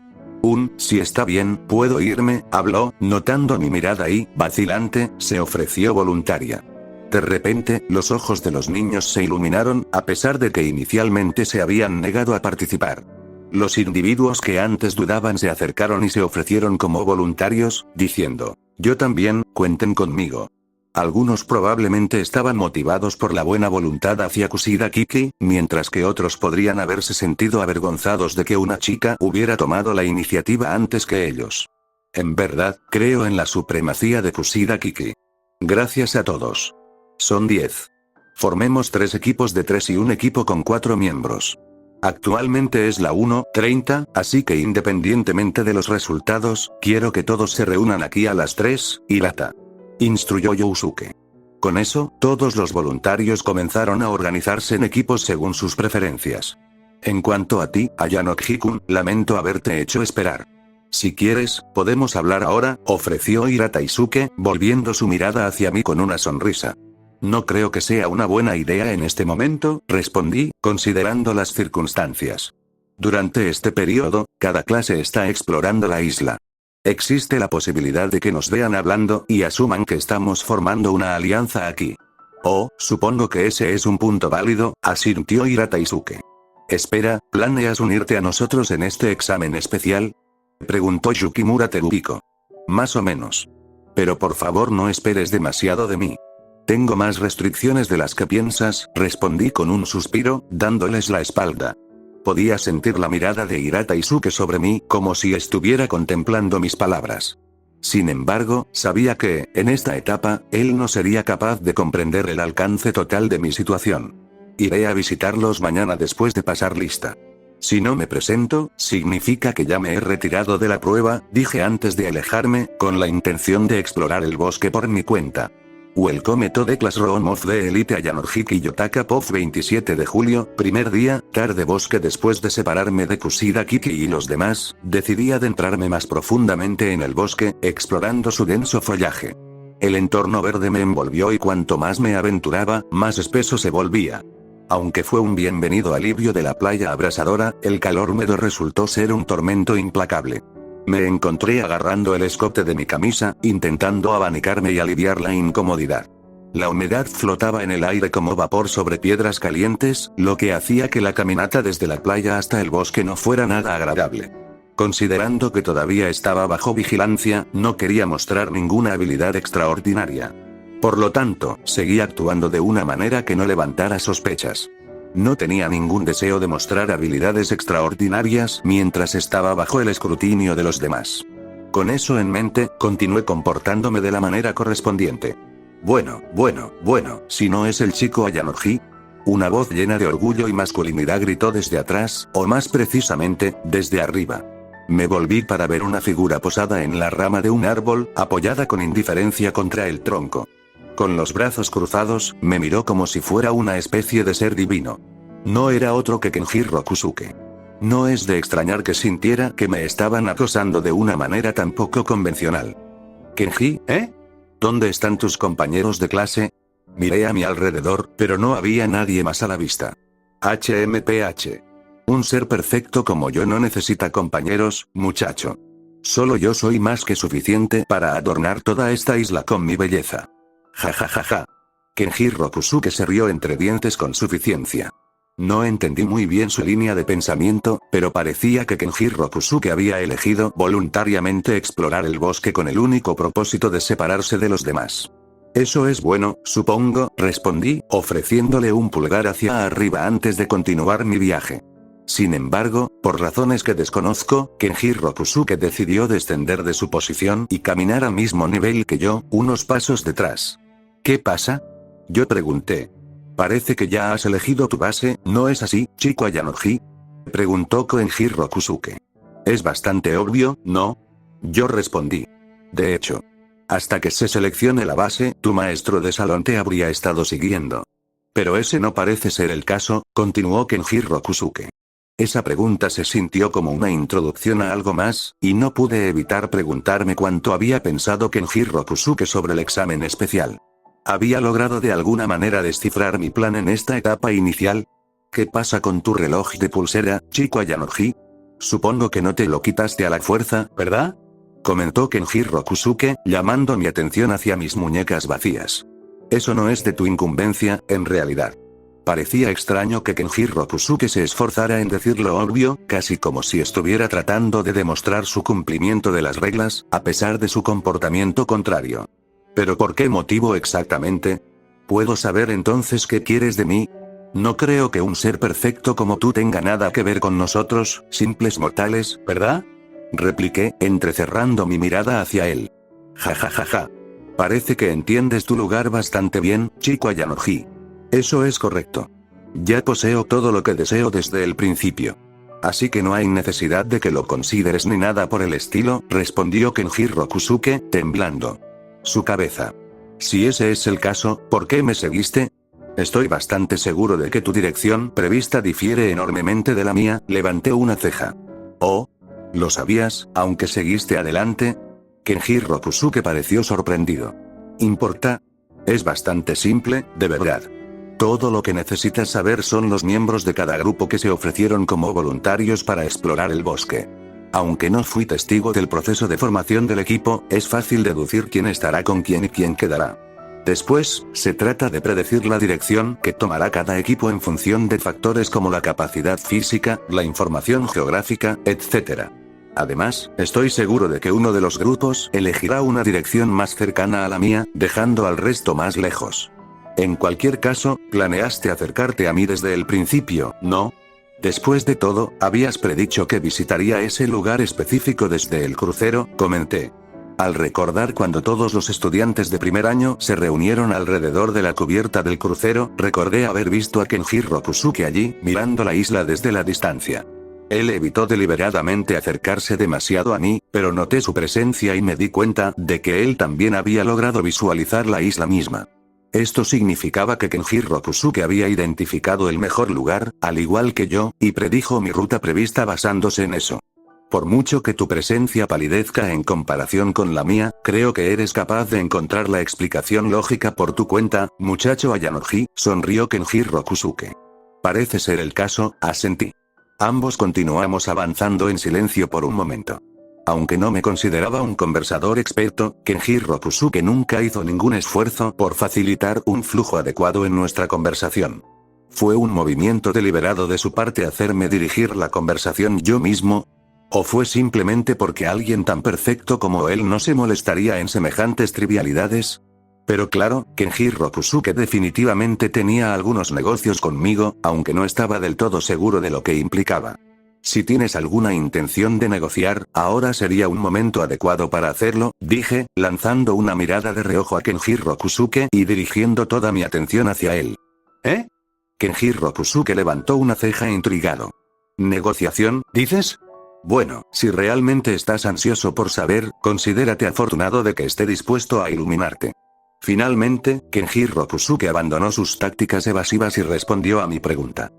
Si está bien, puedo irme, habló, notando mi mirada y, vacilante, se ofreció voluntaria. De repente, los ojos de los niños se iluminaron, a pesar de que inicialmente se habían negado a participar. Los individuos que antes dudaban se acercaron y se ofrecieron como voluntarios, diciendo, yo también, cuenten conmigo. Algunos probablemente estaban motivados por la buena voluntad hacia Kushida Kiki, mientras que otros podrían haberse sentido avergonzados de que una chica hubiera tomado la iniciativa antes que ellos. En verdad, creo en la supremacía de Kushida Kiki. Gracias a todos. Son 10. Formemos 3 equipos de 3 y un equipo con 4 miembros. Actualmente es la 1:30, así que independientemente de los resultados, quiero que todos se reúnan aquí a las 3, Hirata. Instruyó Yousuke. Con eso, todos los voluntarios comenzaron a organizarse en equipos según sus preferencias. En cuanto a ti, Ayanori-kun, lamento haberte hecho esperar. Si quieres, podemos hablar ahora, ofreció Hirata Isuke, volviendo su mirada hacia mí con una sonrisa. No creo que sea una buena idea en este momento, respondí, considerando las circunstancias. Durante este periodo, cada clase está explorando la isla. Existe la posibilidad de que nos vean hablando y asuman que estamos formando una alianza aquí. Oh, supongo que ese es un punto válido, asintió Hirata Isuke. Espera, ¿planeas unirte a nosotros en este examen especial? Preguntó Yukimura Teruhiko. Más o menos. Pero por favor no esperes demasiado de mí. Tengo más restricciones de las que piensas, respondí con un suspiro, dándoles la espalda. Podía sentir la mirada de Hirata Isuke sobre mí, como si estuviera contemplando mis palabras. Sin embargo, sabía que, en esta etapa, él no sería capaz de comprender el alcance total de mi situación. Iré a visitarlos mañana después de pasar lista. Si no me presento, significa que ya me he retirado de la prueba, dije antes de alejarme, con la intención de explorar el bosque por mi cuenta. Welcome to the Classroom of the Elite Ayanorhiki Yotaka Pov 27 de julio, primer día, tarde bosque. Después de separarme de Kushida Kiki y los demás, decidí adentrarme más profundamente en el bosque, explorando su denso follaje. El entorno verde me envolvió y cuanto más me aventuraba, más espeso se volvía. Aunque fue un bienvenido alivio de la playa abrasadora, el calor húmedo resultó ser un tormento implacable. Me encontré agarrando el escote de mi camisa, intentando abanicarme y aliviar la incomodidad. La humedad flotaba en el aire como vapor sobre piedras calientes, lo que hacía que la caminata desde la playa hasta el bosque no fuera nada agradable. Considerando que todavía estaba bajo vigilancia, no quería mostrar ninguna habilidad extraordinaria. Por lo tanto, seguí actuando de una manera que no levantara sospechas. No tenía ningún deseo de mostrar habilidades extraordinarias mientras estaba bajo el escrutinio de los demás. Con eso en mente, continué comportándome de la manera correspondiente. Bueno, si no es el chico Ayanorji. Una voz llena de orgullo y masculinidad gritó desde atrás, o más precisamente, desde arriba. Me volví para ver una figura posada en la rama de un árbol, apoyada con indiferencia contra el tronco. Con los brazos cruzados, me miró como si fuera una especie de ser divino. No era otro que Kenjiro Kusuke. No es de extrañar que sintiera que me estaban acosando de una manera tan poco convencional. Kenji, ¿eh? ¿Dónde están tus compañeros de clase? Miré a mi alrededor, pero no había nadie más a la vista. HMPH. Un ser perfecto como yo no necesita compañeros, muchacho. Solo yo soy más que suficiente para adornar toda esta isla con mi belleza. Ja. Kenjiro Kusuke se rió entre dientes con suficiencia. No entendí muy bien su línea de pensamiento, pero parecía que Kenjiro Kusuke había elegido voluntariamente explorar el bosque con el único propósito de separarse de los demás. Eso es bueno, supongo, respondí, ofreciéndole un pulgar hacia arriba antes de continuar mi viaje. Sin embargo, por razones que desconozco, Kenjiro Kusuke decidió descender de su posición y caminar al mismo nivel que yo, unos pasos detrás. ¿Qué pasa? Yo pregunté. Parece que ya has elegido tu base, ¿no es así, chico Ayanorji? Preguntó Kenjiro Kusuke. Es bastante obvio, ¿no? Yo respondí. De hecho, hasta que se seleccione la base, tu maestro de salón te habría estado siguiendo. Pero ese no parece ser el caso, continuó Kenjiro Kusuke. Esa pregunta se sintió como una introducción a algo más, y no pude evitar preguntarme cuánto había pensado Kenjiro Kusuke sobre el examen especial. ¿Había logrado de alguna manera descifrar mi plan en esta etapa inicial? ¿Qué pasa con tu reloj de pulsera, chico Ayanorji? Supongo que no te lo quitaste a la fuerza, ¿verdad? Comentó Kenjiro Kusuke, llamando mi atención hacia mis muñecas vacías. Eso no es de tu incumbencia, en realidad. Parecía extraño que Kenjiro Kusuke se esforzara en decir lo obvio, casi como si estuviera tratando de demostrar su cumplimiento de las reglas, a pesar de su comportamiento contrario. ¿Pero por qué motivo exactamente? ¿Puedo saber entonces qué quieres de mí? No creo que un ser perfecto como tú tenga nada que ver con nosotros, simples mortales, ¿verdad? Repliqué, entrecerrando mi mirada hacia él. Ja. Parece que entiendes tu lugar bastante bien, chico Ayanorji. Eso es correcto. Ya poseo todo lo que deseo desde el principio. Así que no hay necesidad de que lo consideres ni nada por el estilo, respondió Kenjiro Kusuke, temblando su cabeza. Si ese es el caso, ¿por qué me seguiste? Estoy bastante seguro de que tu dirección prevista difiere enormemente de la mía, levanté una ceja. Oh, ¿lo sabías, aunque seguiste adelante? Kenjiro Kusuke pareció sorprendido. ¿Importa? Es bastante simple, de verdad. Todo lo que necesitas saber son los miembros de cada grupo que se ofrecieron como voluntarios para explorar el bosque. Aunque no fui testigo del proceso de formación del equipo, es fácil deducir quién estará con quién y quién quedará. Después, se trata de predecir la dirección que tomará cada equipo en función de factores como la capacidad física, la información geográfica, etc. Además, estoy seguro de que uno de los grupos elegirá una dirección más cercana a la mía, dejando al resto más lejos. En cualquier caso, planeaste acercarte a mí desde el principio, ¿no? Después de todo, habías predicho que visitaría ese lugar específico desde el crucero, comenté. Al recordar cuando todos los estudiantes de primer año se reunieron alrededor de la cubierta del crucero, recordé haber visto a Kenjiro Kusuke allí, mirando la isla desde la distancia. Él evitó deliberadamente acercarse demasiado a mí, pero noté su presencia y me di cuenta de que él también había logrado visualizar la isla misma. Esto significaba que Kenjiro Kusuke había identificado el mejor lugar, al igual que yo, y predijo mi ruta prevista basándose en eso. Por mucho que tu presencia palidezca en comparación con la mía, creo que eres capaz de encontrar la explicación lógica por tu cuenta, muchacho Ayanoji, sonrió Kenjiro Kusuke. Parece ser el caso, asentí. Ambos continuamos avanzando en silencio por un momento. Aunque no me consideraba un conversador experto, Kenjiro Kusuke nunca hizo ningún esfuerzo por facilitar un flujo adecuado en nuestra conversación. ¿Fue un movimiento deliberado de su parte hacerme dirigir la conversación yo mismo? ¿O fue simplemente porque alguien tan perfecto como él no se molestaría en semejantes trivialidades? Pero claro, Kenjiro Kusuke definitivamente tenía algunos negocios conmigo, aunque no estaba del todo seguro de lo que implicaba. Si tienes alguna intención de negociar, ahora sería un momento adecuado para hacerlo, dije, lanzando una mirada de reojo a Kenjiro Kusuke y dirigiendo toda mi atención hacia él. ¿Eh? Kenjiro Kusuke levantó una ceja intrigado. ¿Negociación, dices? Bueno, si realmente estás ansioso por saber, considérate afortunado de que esté dispuesto a iluminarte. Finalmente, Kenjiro Kusuke abandonó sus tácticas evasivas y respondió a mi pregunta.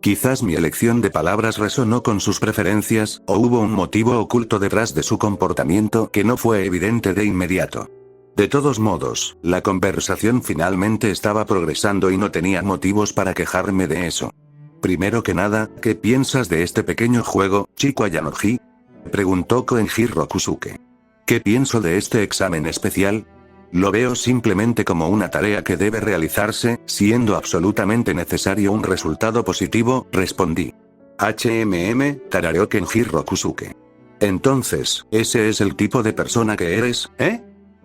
Quizás mi elección de palabras resonó con sus preferencias, o hubo un motivo oculto detrás de su comportamiento que no fue evidente de inmediato. De todos modos, la conversación finalmente estaba progresando y no tenía motivos para quejarme de eso. Primero que nada, ¿qué piensas de este pequeño juego, chico Ayanoji? Preguntó Kenjiro Kusuke. ¿Qué pienso de este examen especial? Lo veo simplemente como una tarea que debe realizarse, siendo absolutamente necesario un resultado positivo, respondí. Tarareó Kenjiro Kusuke. Entonces, ¿ese es el tipo de persona que eres, eh?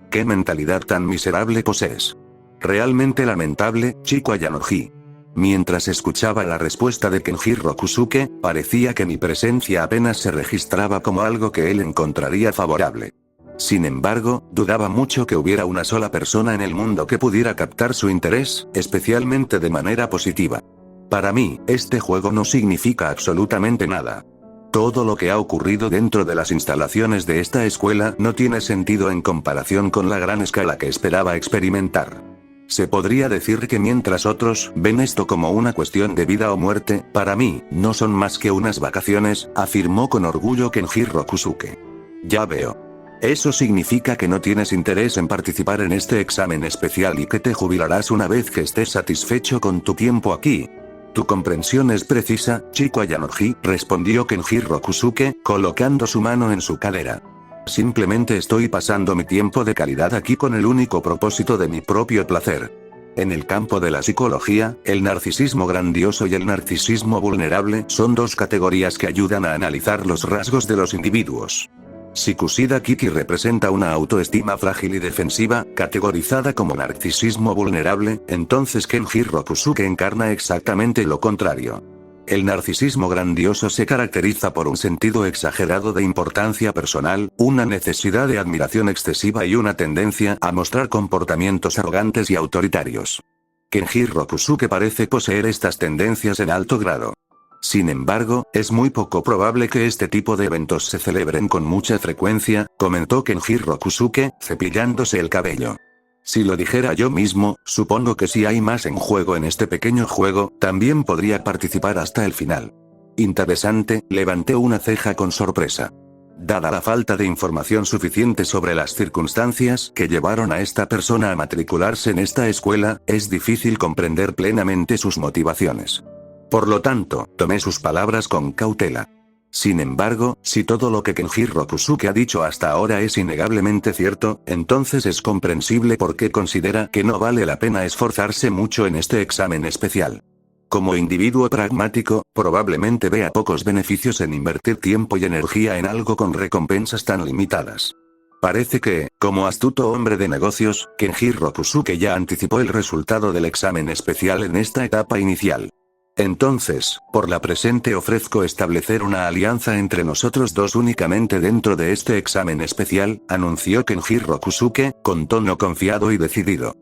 ¿Qué mentalidad tan miserable posees? Realmente lamentable, chico Ayanoji. Mientras escuchaba la respuesta de Kenjiro Kusuke, parecía que mi presencia apenas se registraba como algo que él encontraría favorable. Sin embargo, dudaba mucho que hubiera una sola persona en el mundo que pudiera captar su interés, especialmente de manera positiva. Para mí, este juego no significa absolutamente nada. Todo lo que ha ocurrido dentro de las instalaciones de esta escuela no tiene sentido en comparación con la gran escala que esperaba experimentar. Se podría decir que mientras otros ven esto como una cuestión de vida o muerte, para mí, no son más que unas vacaciones, afirmó con orgullo Kenjiro Kusuke. Ya veo. Eso significa que no tienes interés en participar en este examen especial y que te jubilarás una vez que estés satisfecho con tu tiempo aquí. Tu comprensión es precisa, chico Ayanoji, respondió Kenjiro Kusuke, colocando su mano en su cadera. Simplemente estoy pasando mi tiempo de calidad aquí con el único propósito de mi propio placer. En el campo de la psicología, el narcisismo grandioso y el narcisismo vulnerable son dos categorías que ayudan a analizar los rasgos de los individuos. Si Kushida Kiki representa una autoestima frágil y defensiva, categorizada como narcisismo vulnerable, entonces Kenjiro Kusuke encarna exactamente lo contrario. El narcisismo grandioso se caracteriza por un sentido exagerado de importancia personal, una necesidad de admiración excesiva y una tendencia a mostrar comportamientos arrogantes y autoritarios. Kenjiro Kusuke parece poseer estas tendencias en alto grado. Sin embargo, es muy poco probable que este tipo de eventos se celebren con mucha frecuencia, comentó Kenjiro Kusuke, cepillándose el cabello. Si lo dijera yo mismo, supongo que si hay más en juego en este pequeño juego, también podría participar hasta el final. Interesante, levanté una ceja con sorpresa. Dada la falta de información suficiente sobre las circunstancias que llevaron a esta persona a matricularse en esta escuela, es difícil comprender plenamente sus motivaciones. Por lo tanto, tomé sus palabras con cautela. Sin embargo, si todo lo que Kenjiro Kusuke ha dicho hasta ahora es innegablemente cierto, entonces es comprensible por qué considera que no vale la pena esforzarse mucho en este examen especial. Como individuo pragmático, probablemente vea pocos beneficios en invertir tiempo y energía en algo con recompensas tan limitadas. Parece que, como astuto hombre de negocios, Kenjiro Kusuke ya anticipó el resultado del examen especial en esta etapa inicial. Entonces, por la presente ofrezco establecer una alianza entre nosotros dos únicamente dentro de este examen especial, anunció Kenjiro Kusuke, con tono confiado y decidido.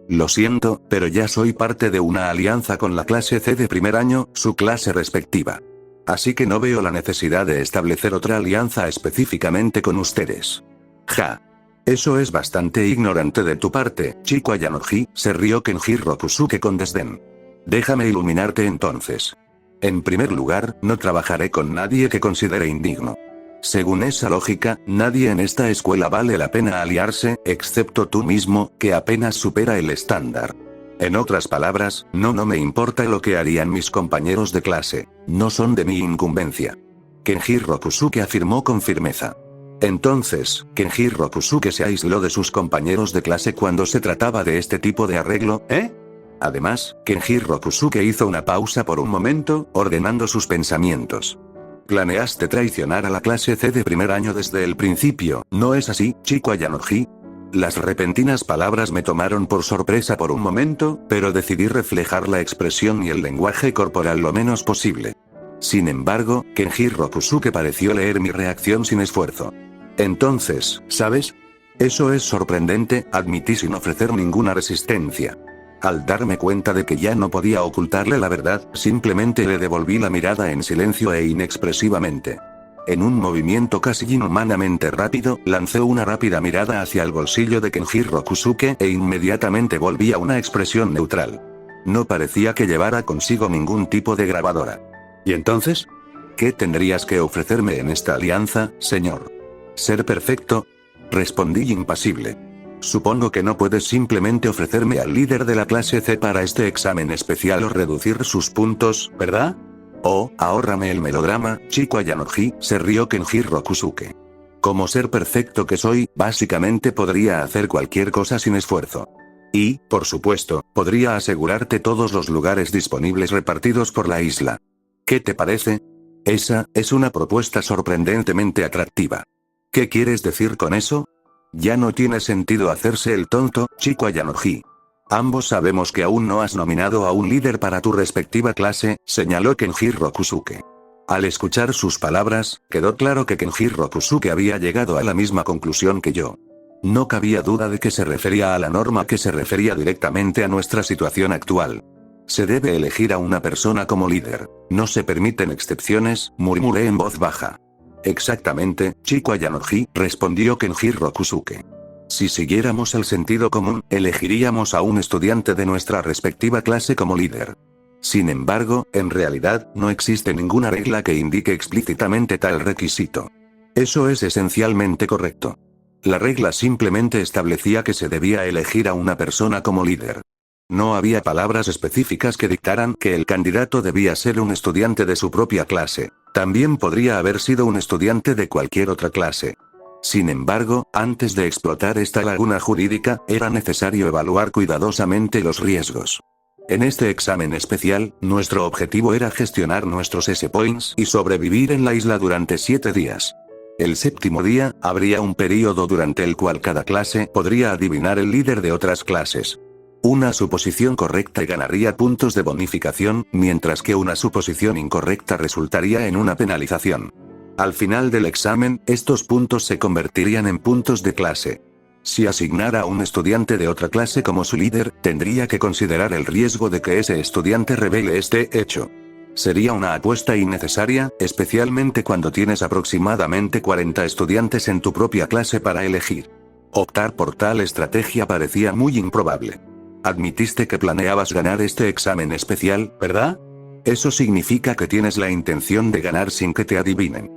Lo siento, pero ya soy parte de una alianza con la clase C de primer año, su clase respectiva. Así que no veo la necesidad de establecer otra alianza específicamente con ustedes. Ja. Eso es bastante ignorante de tu parte, chico Ayanoji, se rió Kenjiro Kusuke con desdén. Déjame iluminarte entonces. En primer lugar, no trabajaré con nadie que considere indigno. Según esa lógica, nadie en esta escuela vale la pena aliarse, excepto tú mismo, que apenas supera el estándar. En otras palabras, no me importa lo que harían mis compañeros de clase, no son de mi incumbencia. Kenjiro Kusuke afirmó con firmeza. Entonces, Kenjiro Kusuke se aisló de sus compañeros de clase cuando se trataba de este tipo de arreglo, ¿eh? Además, Kenjiro Kusuke hizo una pausa por un momento, ordenando sus pensamientos. Planeaste traicionar a la clase C de primer año desde el principio, ¿no es así, chico Ayanoji? Las repentinas palabras me tomaron por sorpresa por un momento, pero decidí reflejar la expresión y el lenguaje corporal lo menos posible. Sin embargo, Kenjiro Kusuke pareció leer mi reacción sin esfuerzo. Entonces, ¿sabes? Eso es sorprendente, admití sin ofrecer ninguna resistencia. Al darme cuenta de que ya no podía ocultarle la verdad, simplemente le devolví la mirada en silencio e inexpresivamente. En un movimiento casi inhumanamente rápido, lancé una rápida mirada hacia el bolsillo de Kenjiro Kusuke e inmediatamente volví a una expresión neutral. No parecía que llevara consigo ningún tipo de grabadora. ¿Y entonces? ¿Qué tendrías que ofrecerme en esta alianza, señor? ¿Ser perfecto? Respondí impasible. Supongo que no puedes simplemente ofrecerme al líder de la clase C para este examen especial o reducir sus puntos, ¿verdad? Oh, ahórrame el melodrama, chico Ayanoji, se rió Kenjiro Kusuke. Como ser perfecto que soy, básicamente podría hacer cualquier cosa sin esfuerzo. Y, por supuesto, podría asegurarte todos los lugares disponibles repartidos por la isla. ¿Qué te parece? Esa es una propuesta sorprendentemente atractiva. ¿Qué quieres decir con eso? Ya no tiene sentido hacerse el tonto, chico Ayanoji. Ambos sabemos que aún no has nominado a un líder para tu respectiva clase, señaló Kenjiro Kusuke. Al escuchar sus palabras, quedó claro que Kenjiro Kusuke había llegado a la misma conclusión que yo. No cabía duda de que se refería a la norma que se refería directamente a nuestra situación actual. Se debe elegir a una persona como líder. No se permiten excepciones, murmuré en voz baja. Exactamente, chico Ayanoji, respondió Kenjiro Kusuke. Si siguiéramos el sentido común, elegiríamos a un estudiante de nuestra respectiva clase como líder. Sin embargo, en realidad, no existe ninguna regla que indique explícitamente tal requisito. Eso es esencialmente correcto. La regla simplemente establecía que se debía elegir a una persona como líder. No había palabras específicas que dictaran que el candidato debía ser un estudiante de su propia clase. También podría haber sido un estudiante de cualquier otra clase. Sin embargo, antes de explotar esta laguna jurídica, era necesario evaluar cuidadosamente los riesgos. En este examen especial, nuestro objetivo era gestionar nuestros S-Points y sobrevivir en la isla durante 7 días. El séptimo día, habría un período durante el cual cada clase podría adivinar el líder de otras clases. Una suposición correcta ganaría puntos de bonificación, mientras que una suposición incorrecta resultaría en una penalización. Al final del examen, estos puntos se convertirían en puntos de clase. Si asignara a un estudiante de otra clase como su líder, tendría que considerar el riesgo de que ese estudiante revele este hecho. Sería una apuesta innecesaria, especialmente cuando tienes aproximadamente 40 estudiantes en tu propia clase para elegir. Optar por tal estrategia parecía muy improbable. Admitiste que planeabas ganar este examen especial, ¿verdad? Eso significa que tienes la intención de ganar sin que te adivinen.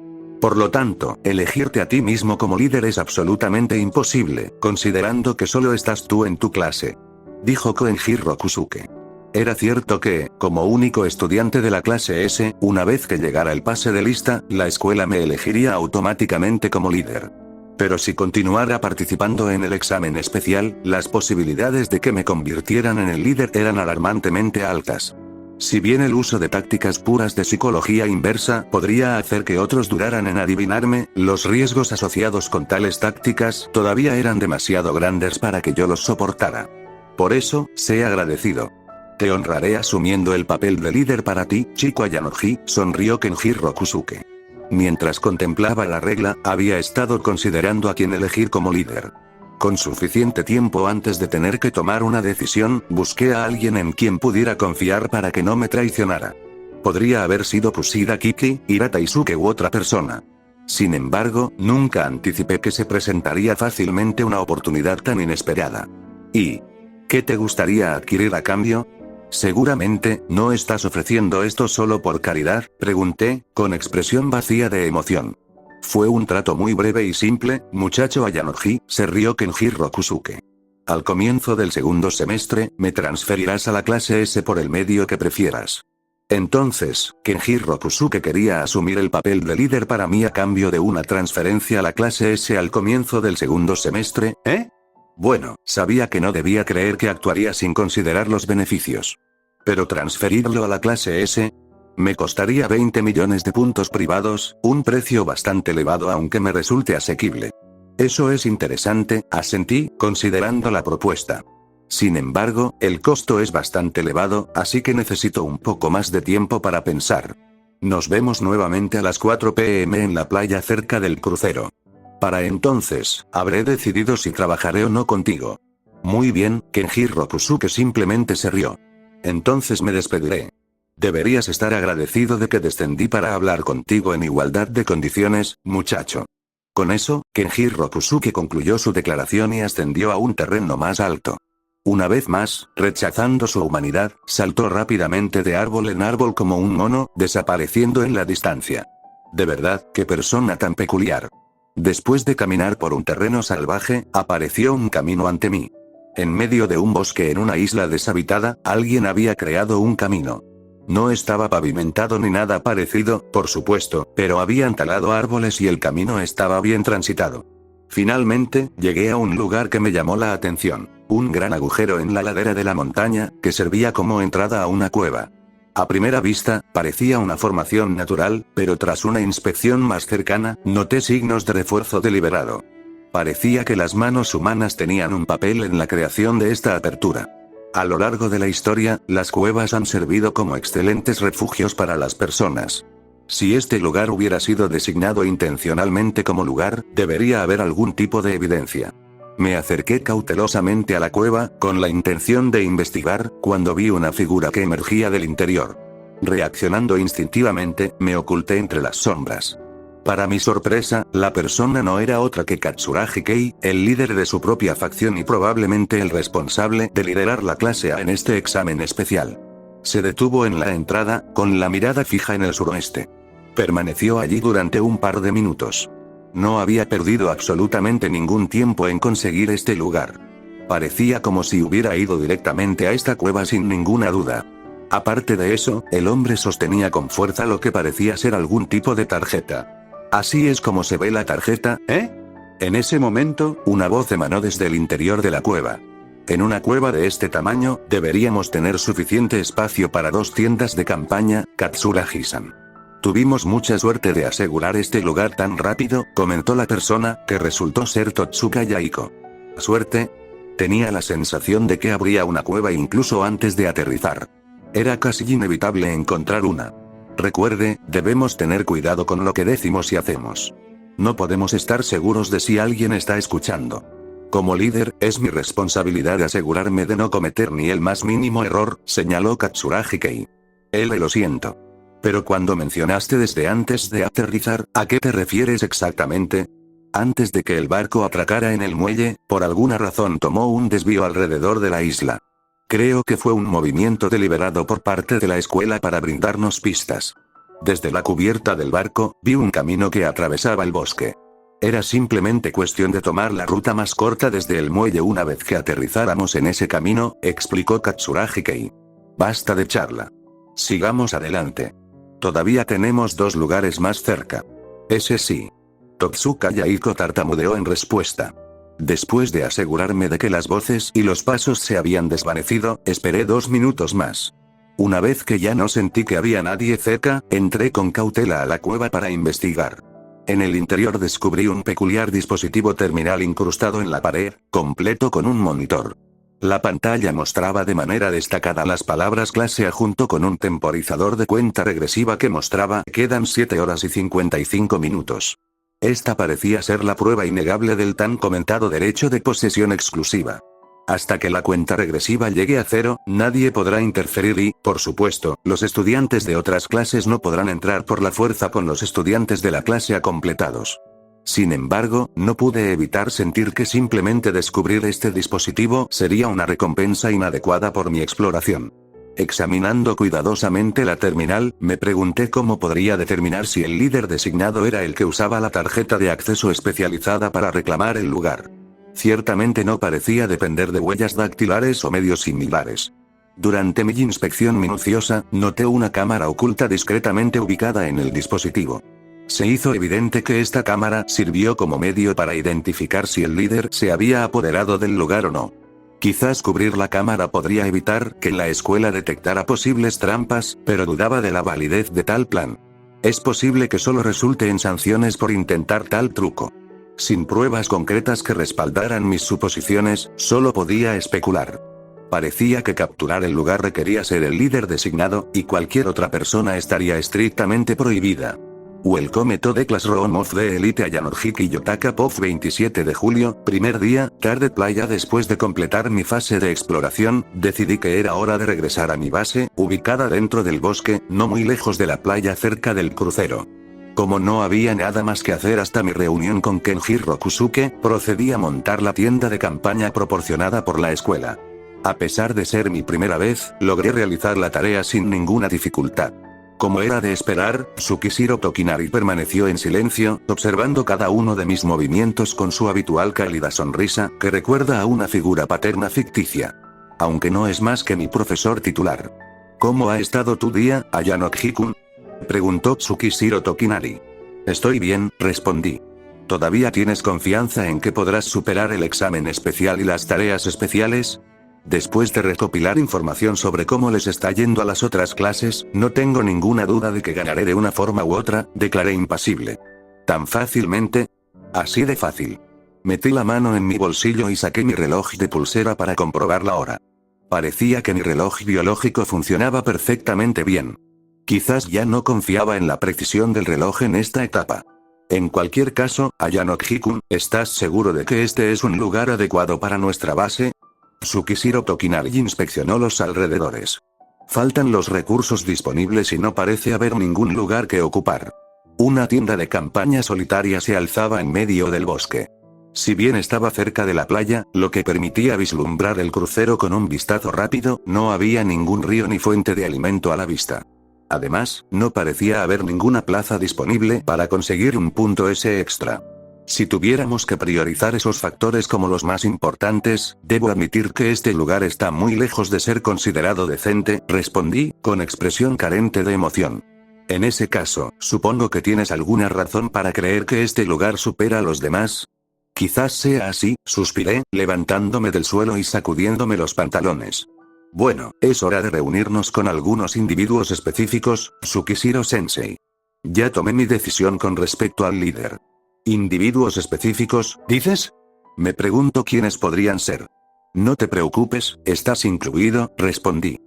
Por lo tanto, elegirte a ti mismo como líder es absolutamente imposible, considerando que solo estás tú en tu clase. Dijo Koenjiro Kusuke. Era cierto que, como único estudiante de la clase S, una vez que llegara el pase de lista, la escuela me elegiría automáticamente como líder. Pero si continuara participando en el examen especial, las posibilidades de que me convirtieran en el líder eran alarmantemente altas. Si bien el uso de tácticas puras de psicología inversa podría hacer que otros duraran en adivinarme, los riesgos asociados con tales tácticas todavía eran demasiado grandes para que yo los soportara. Por eso, sé agradecido. Te honraré asumiendo el papel de líder para ti, chico Ayanoji, sonrió Kenjiro Kusuke. Mientras contemplaba la regla, había estado considerando a quién elegir como líder. Con suficiente tiempo antes de tener que tomar una decisión, busqué a alguien en quien pudiera confiar para que no me traicionara. Podría haber sido Kushida Kiki, Hirata Isuke u otra persona. Sin embargo, nunca anticipé que se presentaría fácilmente una oportunidad tan inesperada. ¿Y qué te gustaría adquirir a cambio? Seguramente, ¿no estás ofreciendo esto solo por caridad?, pregunté, con expresión vacía de emoción. Fue un trato muy breve y simple, muchacho Ayanoji, se rió Kenjiro Kusuke. Al comienzo del segundo semestre, me transferirás a la clase S por el medio que prefieras. Entonces, Kenjiro Kusuke quería asumir el papel de líder para mí a cambio de una transferencia a la clase S al comienzo del segundo semestre, ¿eh? Bueno, sabía que no debía creer que actuaría sin considerar los beneficios. Pero transferirlo a la clase S... me costaría 20 millones de puntos privados, un precio bastante elevado aunque me resulte asequible. Eso es interesante, asentí, considerando la propuesta. Sin embargo, el costo es bastante elevado, así que necesito un poco más de tiempo para pensar. Nos vemos nuevamente a las 4 p.m. en la playa cerca del crucero. Para entonces, habré decidido si trabajaré o no contigo. Muy bien, Kenjiro Kusuke simplemente se rió. Entonces me despediré. Deberías estar agradecido de que descendí para hablar contigo en igualdad de condiciones, muchacho. Con eso, Kenjiro Kusuke concluyó su declaración y ascendió a un terreno más alto. Una vez más, rechazando su humanidad, saltó rápidamente de árbol en árbol como un mono, desapareciendo en la distancia. De verdad, qué persona tan peculiar. Después de caminar por un terreno salvaje, apareció un camino ante mí. En medio de un bosque en una isla deshabitada, alguien había creado un camino. No estaba pavimentado ni nada parecido, por supuesto, pero habían talado árboles y el camino estaba bien transitado. Finalmente, llegué a un lugar que me llamó la atención, un gran agujero en la ladera de la montaña, que servía como entrada a una cueva. A primera vista, parecía una formación natural, pero tras una inspección más cercana, noté signos de refuerzo deliberado. Parecía que las manos humanas tenían un papel en la creación de esta apertura. A lo largo de la historia, las cuevas han servido como excelentes refugios para las personas. Si este lugar hubiera sido designado intencionalmente como lugar, debería haber algún tipo de evidencia. Me acerqué cautelosamente a la cueva, con la intención de investigar, cuando vi una figura que emergía del interior. Reaccionando instintivamente, me oculté entre las sombras. Para mi sorpresa, la persona no era otra que Katsuragi Kei, el líder de su propia facción y probablemente el responsable de liderar la clase A en este examen especial. Se detuvo en la entrada, con la mirada fija en el suroeste. Permaneció allí durante un par de minutos. No había perdido absolutamente ningún tiempo en conseguir este lugar. Parecía como si hubiera ido directamente a esta cueva sin ninguna duda. Aparte de eso, el hombre sostenía con fuerza lo que parecía ser algún tipo de tarjeta. Así es como se ve la tarjeta, ¿eh? En ese momento, una voz emanó desde el interior de la cueva. En una cueva de este tamaño, deberíamos tener suficiente espacio para 2 tiendas de campaña, Katsuragi-san. Tuvimos mucha suerte de asegurar este lugar tan rápido, comentó la persona, que resultó ser Totsuka Yaiko. ¿Suerte? Tenía la sensación de que habría una cueva incluso antes de aterrizar. Era casi inevitable encontrar una. Recuerde, debemos tener cuidado con lo que decimos y hacemos. No podemos estar seguros de si alguien está escuchando. Como líder, es mi responsabilidad asegurarme de no cometer ni el más mínimo error, señaló Katsuragi Kei. Lo siento. Pero cuando mencionaste desde antes de aterrizar, ¿a qué te refieres exactamente? Antes de que el barco atracara en el muelle, por alguna razón tomó un desvío alrededor de la isla. Creo que fue un movimiento deliberado por parte de la escuela para brindarnos pistas. Desde la cubierta del barco, vi un camino que atravesaba el bosque. Era simplemente cuestión de tomar la ruta más corta desde el muelle una vez que aterrizáramos en ese camino, explicó Katsuragi Kei. Basta de charla. Sigamos adelante. Todavía tenemos 2 lugares más cerca. Ese sí. Totsuka Yaiko tartamudeó en respuesta. Después de asegurarme de que las voces y los pasos se habían desvanecido, esperé 2 minutos más. Una vez que ya no sentí que había nadie cerca, entré con cautela a la cueva para investigar. En el interior descubrí un peculiar dispositivo terminal incrustado en la pared, completo con un monitor. La pantalla mostraba de manera destacada las palabras clase A junto con un temporizador de cuenta regresiva que mostraba quedan 7 horas y 55 minutos. Esta parecía ser la prueba innegable del tan comentado derecho de posesión exclusiva. Hasta que la cuenta regresiva llegue a 0, nadie podrá interferir y, por supuesto, los estudiantes de otras clases no podrán entrar por la fuerza con los estudiantes de la clase A completados. Sin embargo, no pude evitar sentir que simplemente descubrir este dispositivo sería una recompensa inadecuada por mi exploración. Examinando cuidadosamente la terminal, me pregunté cómo podría determinar si el líder designado era el que usaba la tarjeta de acceso especializada para reclamar el lugar. Ciertamente no parecía depender de huellas dactilares o medios similares. Durante mi inspección minuciosa, noté una cámara oculta discretamente ubicada en el dispositivo. Se hizo evidente que esta cámara sirvió como medio para identificar si el líder se había apoderado del lugar o no. Quizás cubrir la cámara podría evitar que la escuela detectara posibles trampas, pero dudaba de la validez de tal plan. Es posible que solo resulte en sanciones por intentar tal truco. Sin pruebas concretas que respaldaran mis suposiciones, solo podía especular. Parecía que capturar el lugar requería ser el líder designado, y cualquier otra persona estaría estrictamente prohibida. Welcome to the Classroom of the Elite Ayanorhiki Yotaka Pop 27 de julio, primer día, tarde playa. Después de completar mi fase de exploración, decidí que era hora de regresar a mi base, ubicada dentro del bosque, no muy lejos de la playa cerca del crucero. Como no había nada más que hacer hasta mi reunión con Kenjiro Kusuke, procedí a montar la tienda de campaña proporcionada por la escuela. A pesar de ser mi primera vez, logré realizar la tarea sin ninguna dificultad. Como era de esperar, Tsukishiro Tokinari permaneció en silencio, observando cada uno de mis movimientos con su habitual cálida sonrisa, que recuerda a una figura paterna ficticia. Aunque no es más que mi profesor titular. ¿Cómo ha estado tu día, Ayanoki-kun?, preguntó Tsukishiro Tokinari. Estoy bien, respondí. ¿Todavía tienes confianza en que podrás superar el examen especial y las tareas especiales? Después de recopilar información sobre cómo les está yendo a las otras clases, no tengo ninguna duda de que ganaré de una forma u otra, declaré impasible. ¿Tan fácilmente? Así de fácil. Metí la mano en mi bolsillo y saqué mi reloj de pulsera para comprobar la hora. Parecía que mi reloj biológico funcionaba perfectamente bien. Quizás ya no confiaba en la precisión del reloj en esta etapa. En cualquier caso, Ayanoki-kun, ¿estás seguro de que este es un lugar adecuado para nuestra base? Tsukishiro Tokinari inspeccionó los alrededores. Faltan los recursos disponibles y no parece haber ningún lugar que ocupar. Una tienda de campaña solitaria se alzaba en medio del bosque. Si bien estaba cerca de la playa, lo que permitía vislumbrar el crucero con un vistazo rápido, no había ningún río ni fuente de alimento a la vista. Además, no parecía haber ninguna plaza disponible para conseguir un punto S extra. Si tuviéramos que priorizar esos factores como los más importantes, debo admitir que este lugar está muy lejos de ser considerado decente, respondí, con expresión carente de emoción. En ese caso, supongo que tienes alguna razón para creer que este lugar supera a los demás. Quizás sea así, suspiré, levantándome del suelo y sacudiéndome los pantalones. Bueno, es hora de reunirnos con algunos individuos específicos, Tsukishiro-sensei. Ya tomé mi decisión con respecto al líder. ¿Individuos específicos, dices? Me pregunto quiénes podrían ser. No te preocupes, estás incluido, respondí.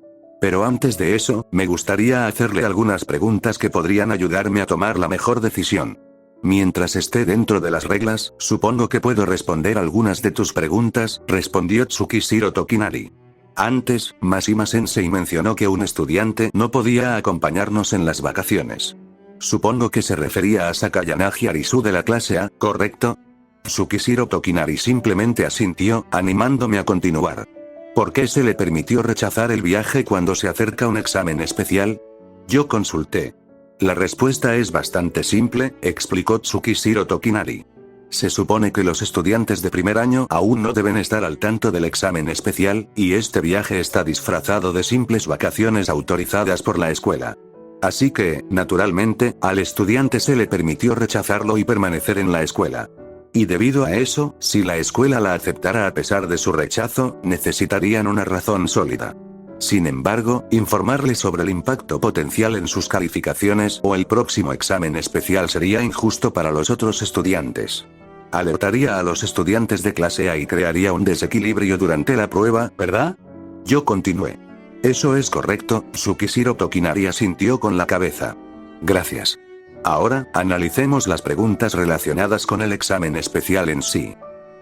Pero antes de eso, me gustaría hacerle algunas preguntas que podrían ayudarme a tomar la mejor decisión. Mientras esté dentro de las reglas, supongo que puedo responder algunas de tus preguntas, respondió Tsukishiro Tokinari. Antes, Mashima-sensei mencionó que un estudiante no podía acompañarnos en las vacaciones. Supongo que se refería a Sakayanagi Arisu de la clase A, ¿correcto? Tsukishiro Tokinari simplemente asintió, animándome a continuar. ¿Por qué se le permitió rechazar el viaje cuando se acerca un examen especial? Yo consulté. La respuesta es bastante simple, explicó Tsukishiro Tokinari. Se supone que los estudiantes de primer año aún no deben estar al tanto del examen especial, y este viaje está disfrazado de simples vacaciones autorizadas por la escuela. Así que, naturalmente, al estudiante se le permitió rechazarlo y permanecer en la escuela. Y debido a eso, si la escuela la aceptara a pesar de su rechazo, necesitarían una razón sólida. Sin embargo, informarle sobre el impacto potencial en sus calificaciones o el próximo examen especial sería injusto para los otros estudiantes. Alertaría a los estudiantes de clase A y crearía un desequilibrio durante la prueba, ¿verdad? Yo continué. Eso es correcto, Tsukishiro Tokinari asintió con la cabeza. Gracias. Ahora, analicemos las preguntas relacionadas con el examen especial en sí.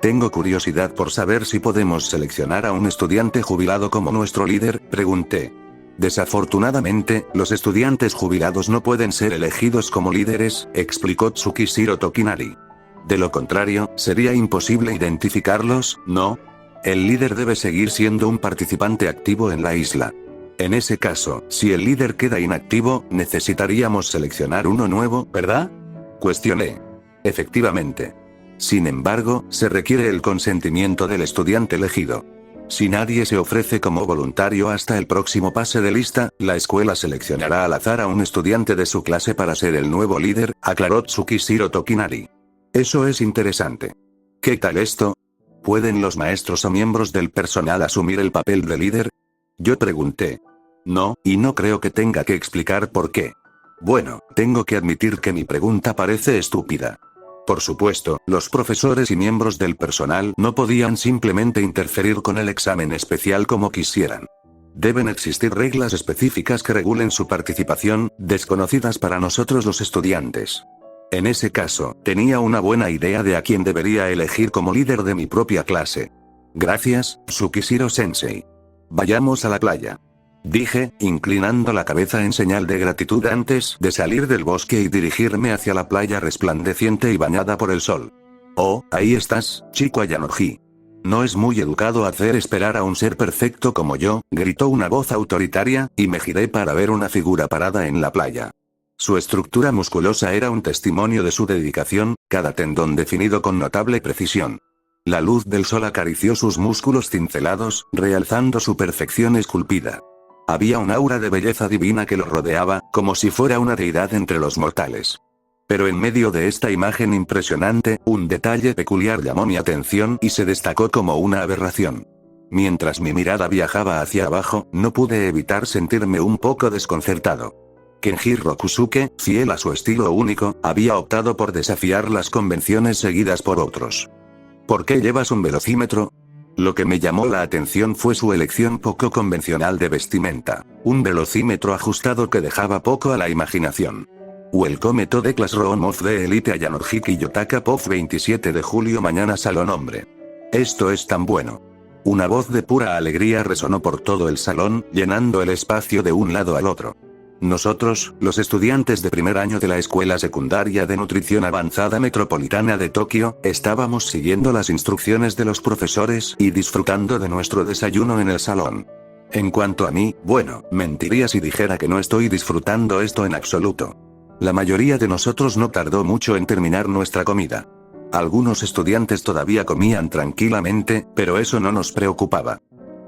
Tengo curiosidad por saber si podemos seleccionar a un estudiante jubilado como nuestro líder, pregunté. Desafortunadamente, los estudiantes jubilados no pueden ser elegidos como líderes, explicó Tsukishiro Tokinari. De lo contrario, sería imposible identificarlos, ¿no? El líder debe seguir siendo un participante activo en la isla. En ese caso, si el líder queda inactivo, necesitaríamos seleccionar uno nuevo, ¿verdad? Cuestioné. Efectivamente. Sin embargo, se requiere el consentimiento del estudiante elegido. Si nadie se ofrece como voluntario hasta el próximo pase de lista, la escuela seleccionará al azar a un estudiante de su clase para ser el nuevo líder, aclaró Tsukishiro Tokinari. Eso es interesante. ¿Qué tal esto? ¿Pueden los maestros o miembros del personal asumir el papel de líder? Yo pregunté. No, y no creo que tenga que explicar por qué. Bueno, tengo que admitir que mi pregunta parece estúpida. Por supuesto, los profesores y miembros del personal no podían simplemente interferir con el examen especial como quisieran. Deben existir reglas específicas que regulen su participación, desconocidas para nosotros los estudiantes. En ese caso, tenía una buena idea de a quién debería elegir como líder de mi propia clase. Gracias, Tsukishiro-sensei. Vayamos a la playa. Dije, inclinando la cabeza en señal de gratitud antes de salir del bosque y dirigirme hacia la playa resplandeciente y bañada por el sol. Oh, ahí estás, chico Ayanoji. No es muy educado hacer esperar a un ser perfecto como yo, gritó una voz autoritaria, y me giré para ver una figura parada en la playa. Su estructura musculosa era un testimonio de su dedicación, cada tendón definido con notable precisión. La luz del sol acarició sus músculos cincelados, realzando su perfección esculpida. Había un aura de belleza divina que lo rodeaba, como si fuera una deidad entre los mortales. Pero en medio de esta imagen impresionante, un detalle peculiar llamó mi atención y se destacó como una aberración. Mientras mi mirada viajaba hacia abajo, no pude evitar sentirme un poco desconcertado. Kenjiro Kusuke, fiel a su estilo único, había optado por desafiar las convenciones seguidas por otros. ¿Por qué llevas un velocímetro? Lo que me llamó la atención fue su elección poco convencional de vestimenta, un velocímetro ajustado que dejaba poco a la imaginación. Welcome to the Classroom of the Elite Ayanoji Kiyotaka POF 27 de julio mañana salón hombre. Esto es tan bueno. Una voz de pura alegría resonó por todo el salón, llenando el espacio de un lado al otro. Nosotros, los estudiantes de primer año de la Escuela Secundaria de Nutrición Avanzada Metropolitana de Tokio, estábamos siguiendo las instrucciones de los profesores y disfrutando de nuestro desayuno en el salón. En cuanto a mí, bueno, mentiría si dijera que no estoy disfrutando esto en absoluto. La mayoría de nosotros no tardó mucho en terminar nuestra comida. Algunos estudiantes todavía comían tranquilamente, pero eso no nos preocupaba.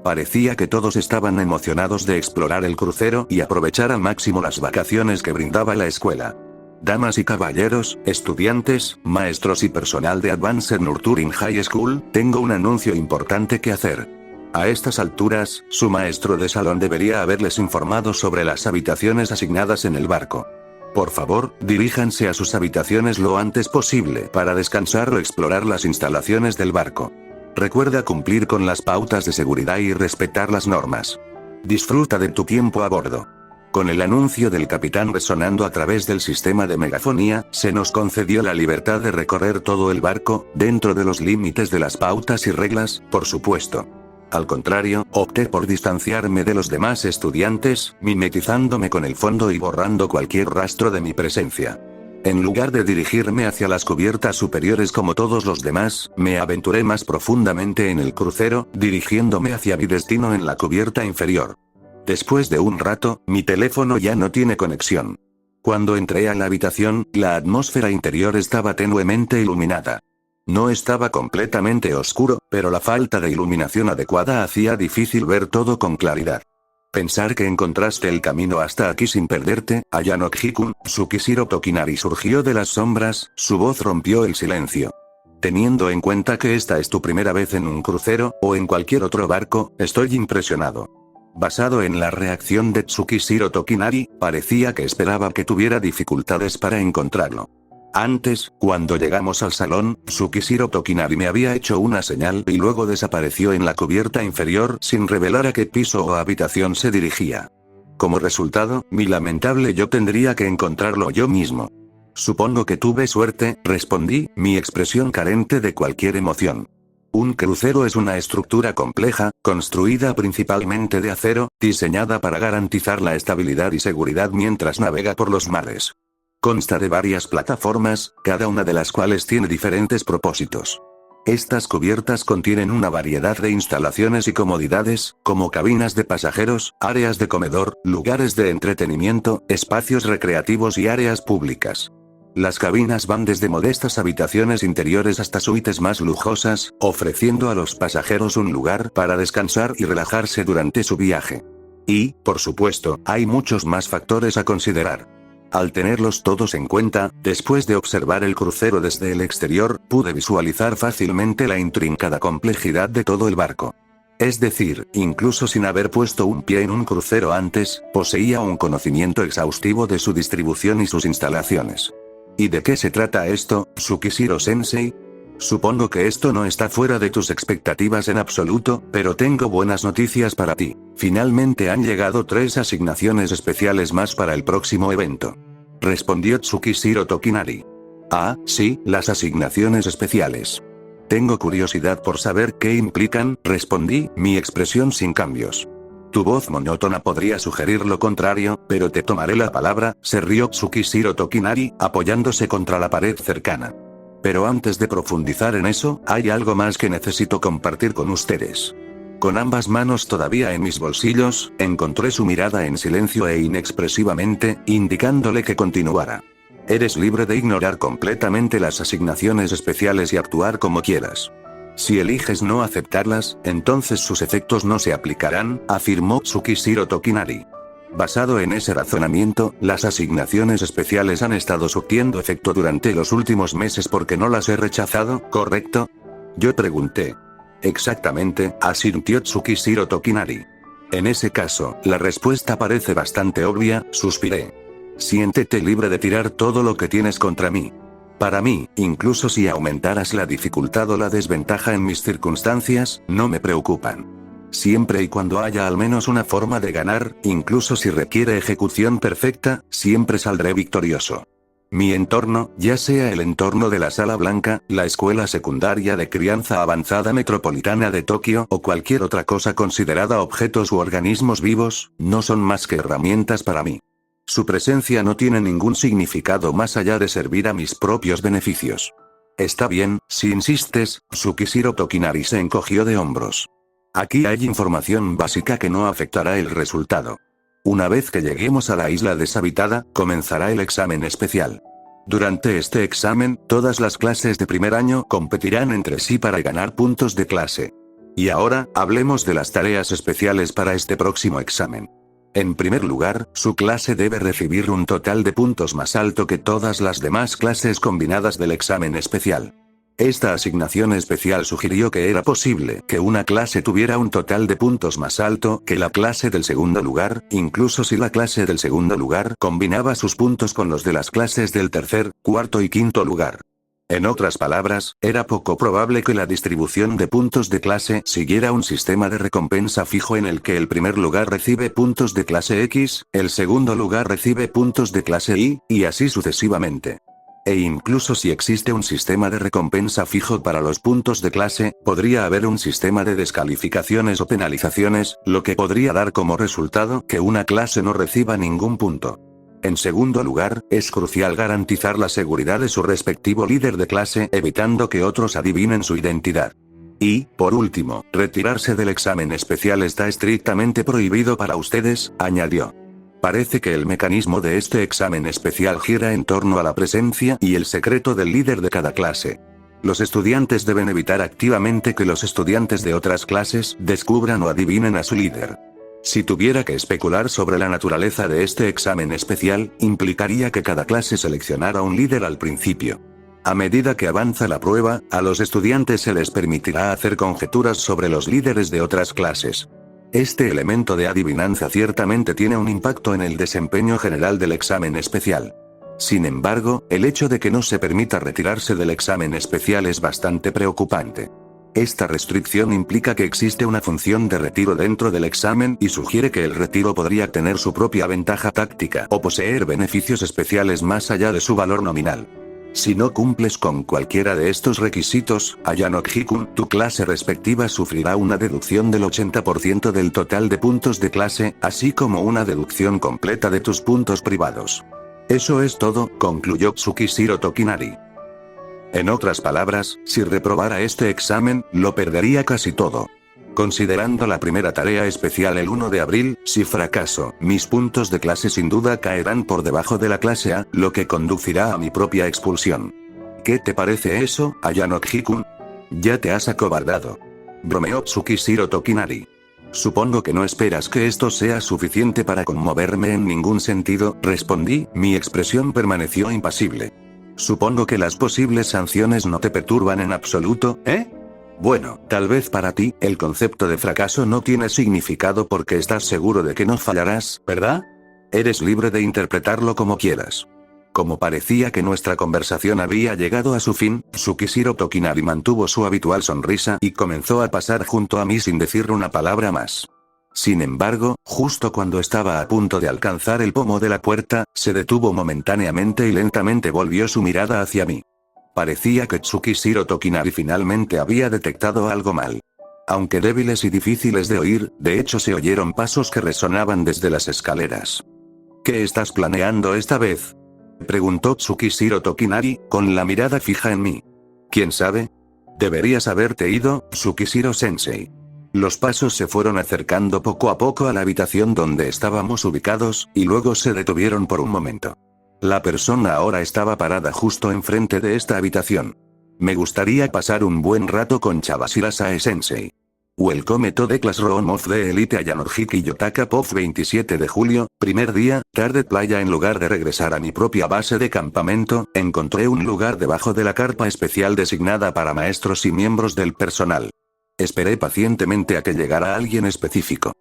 Parecía que todos estaban emocionados de explorar el crucero y aprovechar al máximo las vacaciones que brindaba la escuela. Damas y caballeros, estudiantes, maestros y personal de Advanced Nurturing High School, tengo un anuncio importante que hacer. A estas alturas, su maestro de salón debería haberles informado sobre las habitaciones asignadas en el barco. Por favor, diríjanse a sus habitaciones lo antes posible para descansar o explorar las instalaciones del barco. Recuerda cumplir con las pautas de seguridad y respetar las normas. Disfruta de tu tiempo a bordo. Con el anuncio del capitán resonando a través del sistema de megafonía, se nos concedió la libertad de recorrer todo el barco, dentro de los límites de las pautas y reglas, por supuesto. Al contrario, opté por distanciarme de los demás estudiantes, mimetizándome con el fondo y borrando cualquier rastro de mi presencia. En lugar de dirigirme hacia las cubiertas superiores como todos los demás, me aventuré más profundamente en el crucero, dirigiéndome hacia mi destino en la cubierta inferior. Después de un rato, mi teléfono ya no tiene conexión. Cuando entré a la habitación, la atmósfera interior estaba tenuemente iluminada. No estaba completamente oscuro, pero la falta de iluminación adecuada hacía difícil ver todo con claridad. Pensar que encontraste el camino hasta aquí sin perderte, Ayanokji-kun, Tsukishiro Tokinari surgió de las sombras, su voz rompió el silencio. Teniendo en cuenta que esta es tu primera vez en un crucero, o en cualquier otro barco, estoy impresionado. Basado en la reacción de Tsukishiro Tokinari, parecía que esperaba que tuviera dificultades para encontrarlo. Antes, cuando llegamos al salón, Tsukishiro Tokinari me había hecho una señal y luego desapareció en la cubierta inferior sin revelar a qué piso o habitación se dirigía. Como resultado, mi lamentable yo tendría que encontrarlo yo mismo. Supongo que tuve suerte, respondí, mi expresión carente de cualquier emoción. Un crucero es una estructura compleja, construida principalmente de acero, diseñada para garantizar la estabilidad y seguridad mientras navega por los mares. Consta de varias plataformas, cada una de las cuales tiene diferentes propósitos. Estas cubiertas contienen una variedad de instalaciones y comodidades, como cabinas de pasajeros, áreas de comedor, lugares de entretenimiento, espacios recreativos y áreas públicas. Las cabinas van desde modestas habitaciones interiores hasta suites más lujosas, ofreciendo a los pasajeros un lugar para descansar y relajarse durante su viaje. Y, por supuesto, hay muchos más factores a considerar. Al tenerlos todos en cuenta, después de observar el crucero desde el exterior, pude visualizar fácilmente la intrincada complejidad de todo el barco. Es decir, incluso sin haber puesto un pie en un crucero antes, poseía un conocimiento exhaustivo de su distribución y sus instalaciones. ¿Y de qué se trata esto, Tsukishiro-sensei? Supongo que esto no está fuera de tus expectativas en absoluto, pero tengo buenas noticias para ti. Finalmente han llegado 3 asignaciones especiales más para el próximo evento. Respondió Tsukishiro Tokinari. Ah, sí, las asignaciones especiales. Tengo curiosidad por saber qué implican, respondí, mi expresión sin cambios. Tu voz monótona podría sugerir lo contrario, pero te tomaré la palabra, se rió Tsukishiro Tokinari, apoyándose contra la pared cercana. Pero antes de profundizar en eso, hay algo más que necesito compartir con ustedes. Con ambas manos todavía en mis bolsillos, encontré su mirada en silencio e inexpresivamente, indicándole que continuara. Eres libre de ignorar completamente las asignaciones especiales y actuar como quieras. Si eliges no aceptarlas, entonces sus efectos no se aplicarán, afirmó Tsukishiro Tokinari. Basado en ese razonamiento, las asignaciones especiales han estado surtiendo efecto durante los últimos meses porque no las he rechazado, ¿correcto? Yo pregunté. Exactamente, asintió Tsukishiro Tokinari. En ese caso, la respuesta parece bastante obvia, suspiré. Siéntete libre de tirar todo lo que tienes contra mí. Para mí, incluso si aumentaras la dificultad o la desventaja en mis circunstancias, no me preocupan. Siempre y cuando haya al menos una forma de ganar, incluso si requiere ejecución perfecta, siempre saldré victorioso. Mi entorno, ya sea el entorno de la Sala Blanca, la escuela secundaria de crianza avanzada metropolitana de Tokio o cualquier otra cosa considerada objetos u organismos vivos, no son más que herramientas para mí. Su presencia no tiene ningún significado más allá de servir a mis propios beneficios. Está bien, si insistes, Tsukishiro Tokinari se encogió de hombros. Aquí hay información básica que no afectará el resultado. Una vez que lleguemos a la isla deshabitada, comenzará el examen especial. Durante este examen, todas las clases de primer año competirán entre sí para ganar puntos de clase. Y ahora, hablemos de las tareas especiales para este próximo examen. En primer lugar, su clase debe recibir un total de puntos más alto que todas las demás clases combinadas del examen especial. Esta asignación especial sugirió que era posible que una clase tuviera un total de puntos más alto que la clase del segundo lugar, incluso si la clase del segundo lugar combinaba sus puntos con los de las clases del tercer, cuarto y quinto lugar. En otras palabras, era poco probable que la distribución de puntos de clase siguiera un sistema de recompensa fijo en el que el primer lugar recibe puntos de clase X, el segundo lugar recibe puntos de clase Y, y así sucesivamente. E incluso si existe un sistema de recompensa fijo para los puntos de clase, podría haber un sistema de descalificaciones o penalizaciones, lo que podría dar como resultado que una clase no reciba ningún punto. En segundo lugar, es crucial garantizar la seguridad de su respectivo líder de clase, evitando que otros adivinen su identidad. Y, por último, retirarse del examen especial está estrictamente prohibido para ustedes, añadió. Parece que el mecanismo de este examen especial gira en torno a la presencia y el secreto del líder de cada clase. Los estudiantes deben evitar activamente que los estudiantes de otras clases descubran o adivinen a su líder. Si tuviera que especular sobre la naturaleza de este examen especial, implicaría que cada clase seleccionara un líder al principio. A medida que avanza la prueba, a los estudiantes se les permitirá hacer conjeturas sobre los líderes de otras clases. Este elemento de adivinanza ciertamente tiene un impacto en el desempeño general del examen especial. Sin embargo, el hecho de que no se permita retirarse del examen especial es bastante preocupante. Esta restricción implica que existe una función de retiro dentro del examen y sugiere que el retiro podría tener su propia ventaja táctica o poseer beneficios especiales más allá de su valor nominal. Si no cumples con cualquiera de estos requisitos, Ayanok-hikun, tu clase respectiva sufrirá una deducción del 80% del total de puntos de clase, así como una deducción completa de tus puntos privados. Eso es todo, concluyó Tsukishiro Tokinari. En otras palabras, si reprobara este examen, lo perdería casi todo. Considerando la primera tarea especial el 1 de abril, si fracaso, mis puntos de clase sin duda caerán por debajo de la clase A, lo que conducirá a mi propia expulsión. ¿Qué te parece eso, Ayanok-hikun? Ya te has acobardado. Bromeó Tsukishiro Tokinari. Supongo que no esperas que esto sea suficiente para conmoverme en ningún sentido, respondí, mi expresión permaneció impasible. Supongo que las posibles sanciones no te perturban en absoluto, ¿eh? Bueno, tal vez para ti, el concepto de fracaso no tiene significado porque estás seguro de que no fallarás, ¿verdad? Eres libre de interpretarlo como quieras. Como parecía que nuestra conversación había llegado a su fin, Tsukishiro Tokinari mantuvo su habitual sonrisa y comenzó a pasar junto a mí sin decir una palabra más. Sin embargo, justo cuando estaba a punto de alcanzar el pomo de la puerta, se detuvo momentáneamente y lentamente volvió su mirada hacia mí. Parecía que Tsukishiro Tokinari finalmente había detectado algo mal. Aunque débiles y difíciles de oír, de hecho se oyeron pasos que resonaban desde las escaleras. ¿Qué estás planeando esta vez?, preguntó Tsukishiro Tokinari, con la mirada fija en mí. ¿Quién sabe? Deberías haberte ido, Tsukishiro-sensei. Los pasos se fueron acercando poco a poco a la habitación donde estábamos ubicados, y luego se detuvieron por un momento. La persona ahora estaba parada justo enfrente de esta habitación. Me gustaría pasar un buen rato con Chabashira Sae-sensei. Welcome to the Classroom of the Elite Ayanok-hiki Yotaka Pof 27 de julio, primer día, tarde playa. En lugar de regresar a mi propia base de campamento, encontré un lugar debajo de la carpa especial designada para maestros y miembros del personal. Esperé pacientemente a que llegara alguien específico.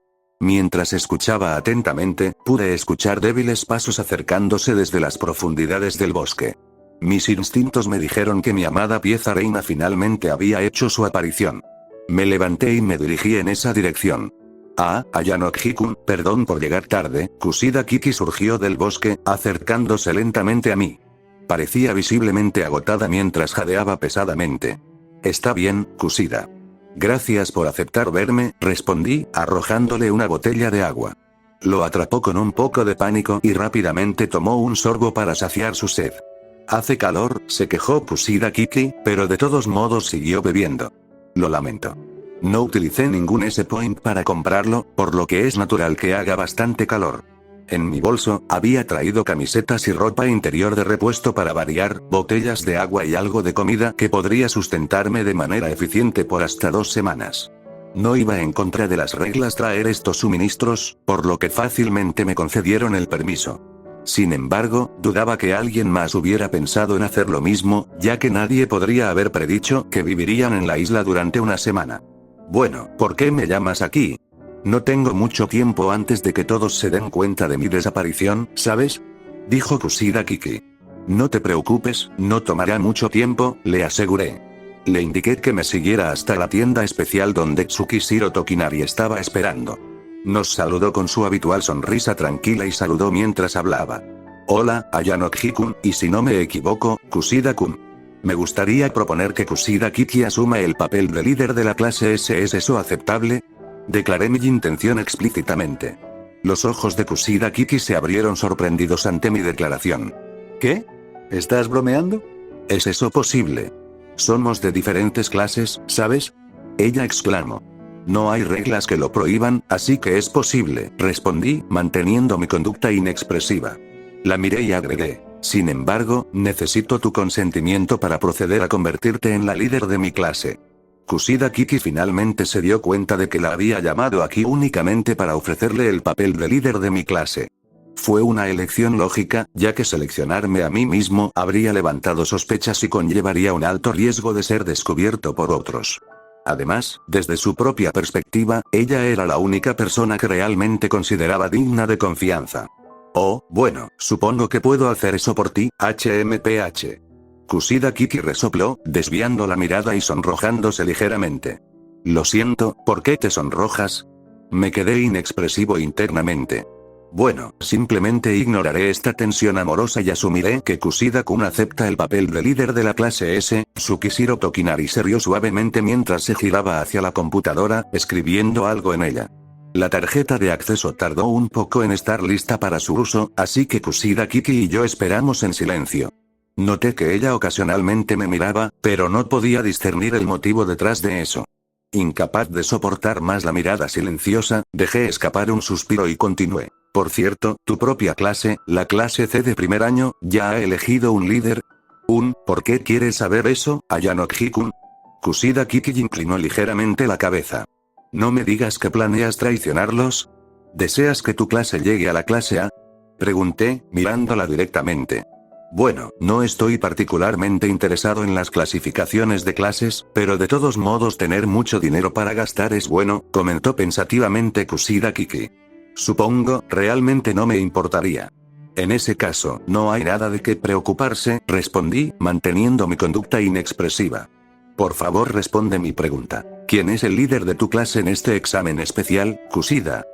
Mientras escuchaba atentamente, pude escuchar débiles pasos acercándose desde las profundidades del bosque. Mis instintos me dijeron que mi amada pieza reina finalmente había hecho su aparición. Me levanté y me dirigí en esa dirección. Ayanok-hikun, perdón por llegar tarde. Kushida Kiki surgió del bosque, acercándose lentamente a mí. Parecía visiblemente agotada mientras jadeaba pesadamente. Está bien, Kushida. Gracias por aceptar verme, respondí, arrojándole una botella de agua. Lo atrapó con un poco de pánico y rápidamente tomó un sorbo para saciar su sed. Hace calor, se quejó Kushida Kiki, pero de todos modos siguió bebiendo. Lo lamento. No utilicé ningún S-Point para comprarlo, por lo que es natural que haga bastante calor. En mi bolso, había traído camisetas y ropa interior de repuesto para variar, botellas de agua y algo de comida que podría sustentarme de manera eficiente por hasta 2 semanas. No iba en contra de las reglas traer estos suministros, por lo que fácilmente me concedieron el permiso. Sin embargo, dudaba que alguien más hubiera pensado en hacer lo mismo, ya que nadie podría haber predicho que vivirían en la isla durante una semana. Bueno, ¿por qué me llamas aquí? No tengo mucho tiempo antes de que todos se den cuenta de mi desaparición, ¿sabes? Dijo Kushida Kiki. No te preocupes, no tomará mucho tiempo, le aseguré. Le indiqué que me siguiera hasta la tienda especial donde Tsukishiro Tokinari estaba esperando. Nos saludó con su habitual sonrisa tranquila y saludó mientras hablaba. Hola, Ayanok-hikun, y si no me equivoco, Kushida-kun. Me gustaría proponer que Kushida Kiki asuma el papel de líder de la clase S. ¿Es eso aceptable? Declaré mi intención explícitamente. Los ojos de Kushida Kiki se abrieron sorprendidos ante mi declaración. ¿Qué? ¿Estás bromeando? ¿Es eso posible? Somos de diferentes clases, ¿sabes? Ella exclamó. No hay reglas que lo prohíban, así que es posible, respondí, manteniendo mi conducta inexpresiva. La miré y agregué. Sin embargo, necesito tu consentimiento para proceder a convertirte en la líder de mi clase. Kushida Kiki finalmente se dio cuenta de que la había llamado aquí únicamente para ofrecerle el papel de líder de mi clase. Fue una elección lógica, ya que seleccionarme a mí mismo habría levantado sospechas y conllevaría un alto riesgo de ser descubierto por otros. Además, desde su propia perspectiva, ella era la única persona que realmente consideraba digna de confianza. Oh, bueno, supongo que puedo hacer eso por ti, HMPH. Kushida Kiki resopló, desviando la mirada y sonrojándose ligeramente. Lo siento, ¿por qué te sonrojas? Me quedé inexpresivo internamente. Bueno, simplemente ignoraré esta tensión amorosa y asumiré que Kushida-kun acepta el papel de líder de la clase S. Tsukishiro Tokinari se rió suavemente mientras se giraba hacia la computadora, escribiendo algo en ella. La tarjeta de acceso tardó un poco en estar lista para su uso, así que Kushida Kiki y yo esperamos en silencio. Noté que ella ocasionalmente me miraba, pero no podía discernir el motivo detrás de eso. Incapaz de soportar más la mirada silenciosa, dejé escapar un suspiro y continué. Por cierto, tu propia clase, la clase C de primer año, ya ha elegido un líder. ¿Por qué quieres saber eso, Ayano-ji-kun? Kushida Kiki inclinó ligeramente la cabeza. ¿No me digas que planeas traicionarlos? ¿Deseas que tu clase llegue a la clase A? Pregunté, mirándola directamente. Bueno, no estoy particularmente interesado en las clasificaciones de clases, pero de todos modos tener mucho dinero para gastar es bueno, comentó pensativamente Kushida Kiki. Supongo, realmente no me importaría. En ese caso, no hay nada de qué preocuparse, respondí, manteniendo mi conducta inexpresiva. Por favor, responde mi pregunta. ¿Quién es el líder de tu clase en este examen especial, Kushida?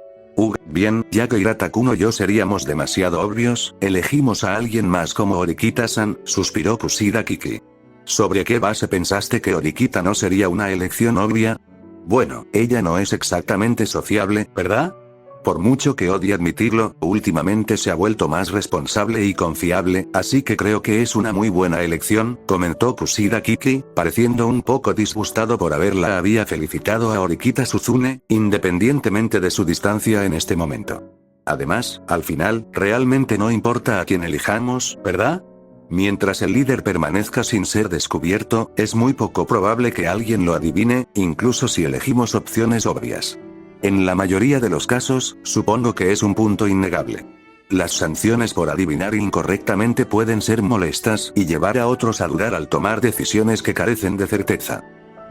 Bien, ya que Hirata-kun o yo seríamos demasiado obvios, elegimos a alguien más como Orikita-san, suspiró Kushida Kiki. ¿Sobre qué base pensaste que Orikita no sería una elección obvia? Bueno, ella no es exactamente sociable, ¿verdad? Por mucho que odie admitirlo, últimamente se ha vuelto más responsable y confiable, así que creo que es una muy buena elección, comentó Kushida Kiki, pareciendo un poco disgustado por haberla había felicitado a Orikita Suzune, independientemente de su distancia en este momento. Además, al final, realmente no importa a quién elijamos, ¿verdad? Mientras el líder permanezca sin ser descubierto, es muy poco probable que alguien lo adivine, incluso si elegimos opciones obvias. En la mayoría de los casos, supongo que es un punto innegable. Las sanciones por adivinar incorrectamente pueden ser molestas y llevar a otros a dudar al tomar decisiones que carecen de certeza.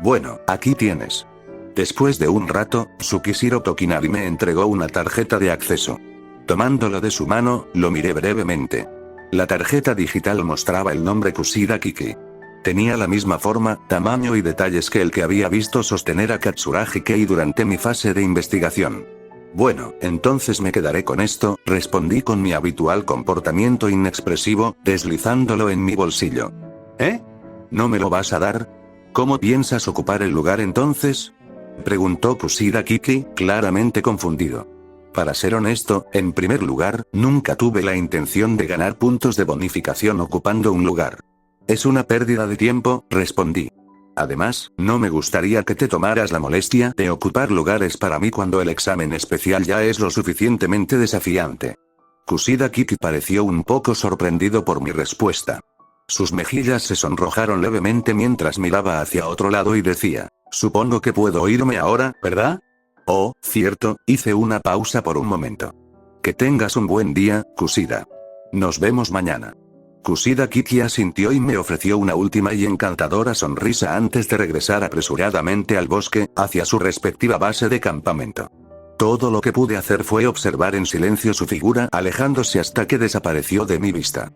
Bueno, aquí tienes. Después de un rato, Tsukishiro Tokinari me entregó una tarjeta de acceso. Tomándolo de su mano, lo miré brevemente. La tarjeta digital mostraba el nombre Kushida Kiki. Tenía la misma forma, tamaño y detalles que el que había visto sostener a Katsuragi Kei durante mi fase de investigación. Bueno, entonces me quedaré con esto, respondí con mi habitual comportamiento inexpresivo, deslizándolo en mi bolsillo. ¿Eh? ¿No me lo vas a dar? ¿Cómo piensas ocupar el lugar entonces? Preguntó Kushida Kiki, claramente confundido. Para ser honesto, en primer lugar, nunca tuve la intención de ganar puntos de bonificación ocupando un lugar. Es una pérdida de tiempo, respondí. Además, no me gustaría que te tomaras la molestia de ocupar lugares para mí cuando el examen especial ya es lo suficientemente desafiante. Kushida Kiki pareció un poco sorprendido por mi respuesta. Sus mejillas se sonrojaron levemente mientras miraba hacia otro lado y decía, supongo que puedo irme ahora, ¿verdad? Oh, cierto, hice una pausa por un momento. Que tengas un buen día, Kushida. Nos vemos mañana. Kushida Kiki asintió y me ofreció una última y encantadora sonrisa antes de regresar apresuradamente al bosque, hacia su respectiva base de campamento. Todo lo que pude hacer fue observar en silencio su figura alejándose hasta que desapareció de mi vista.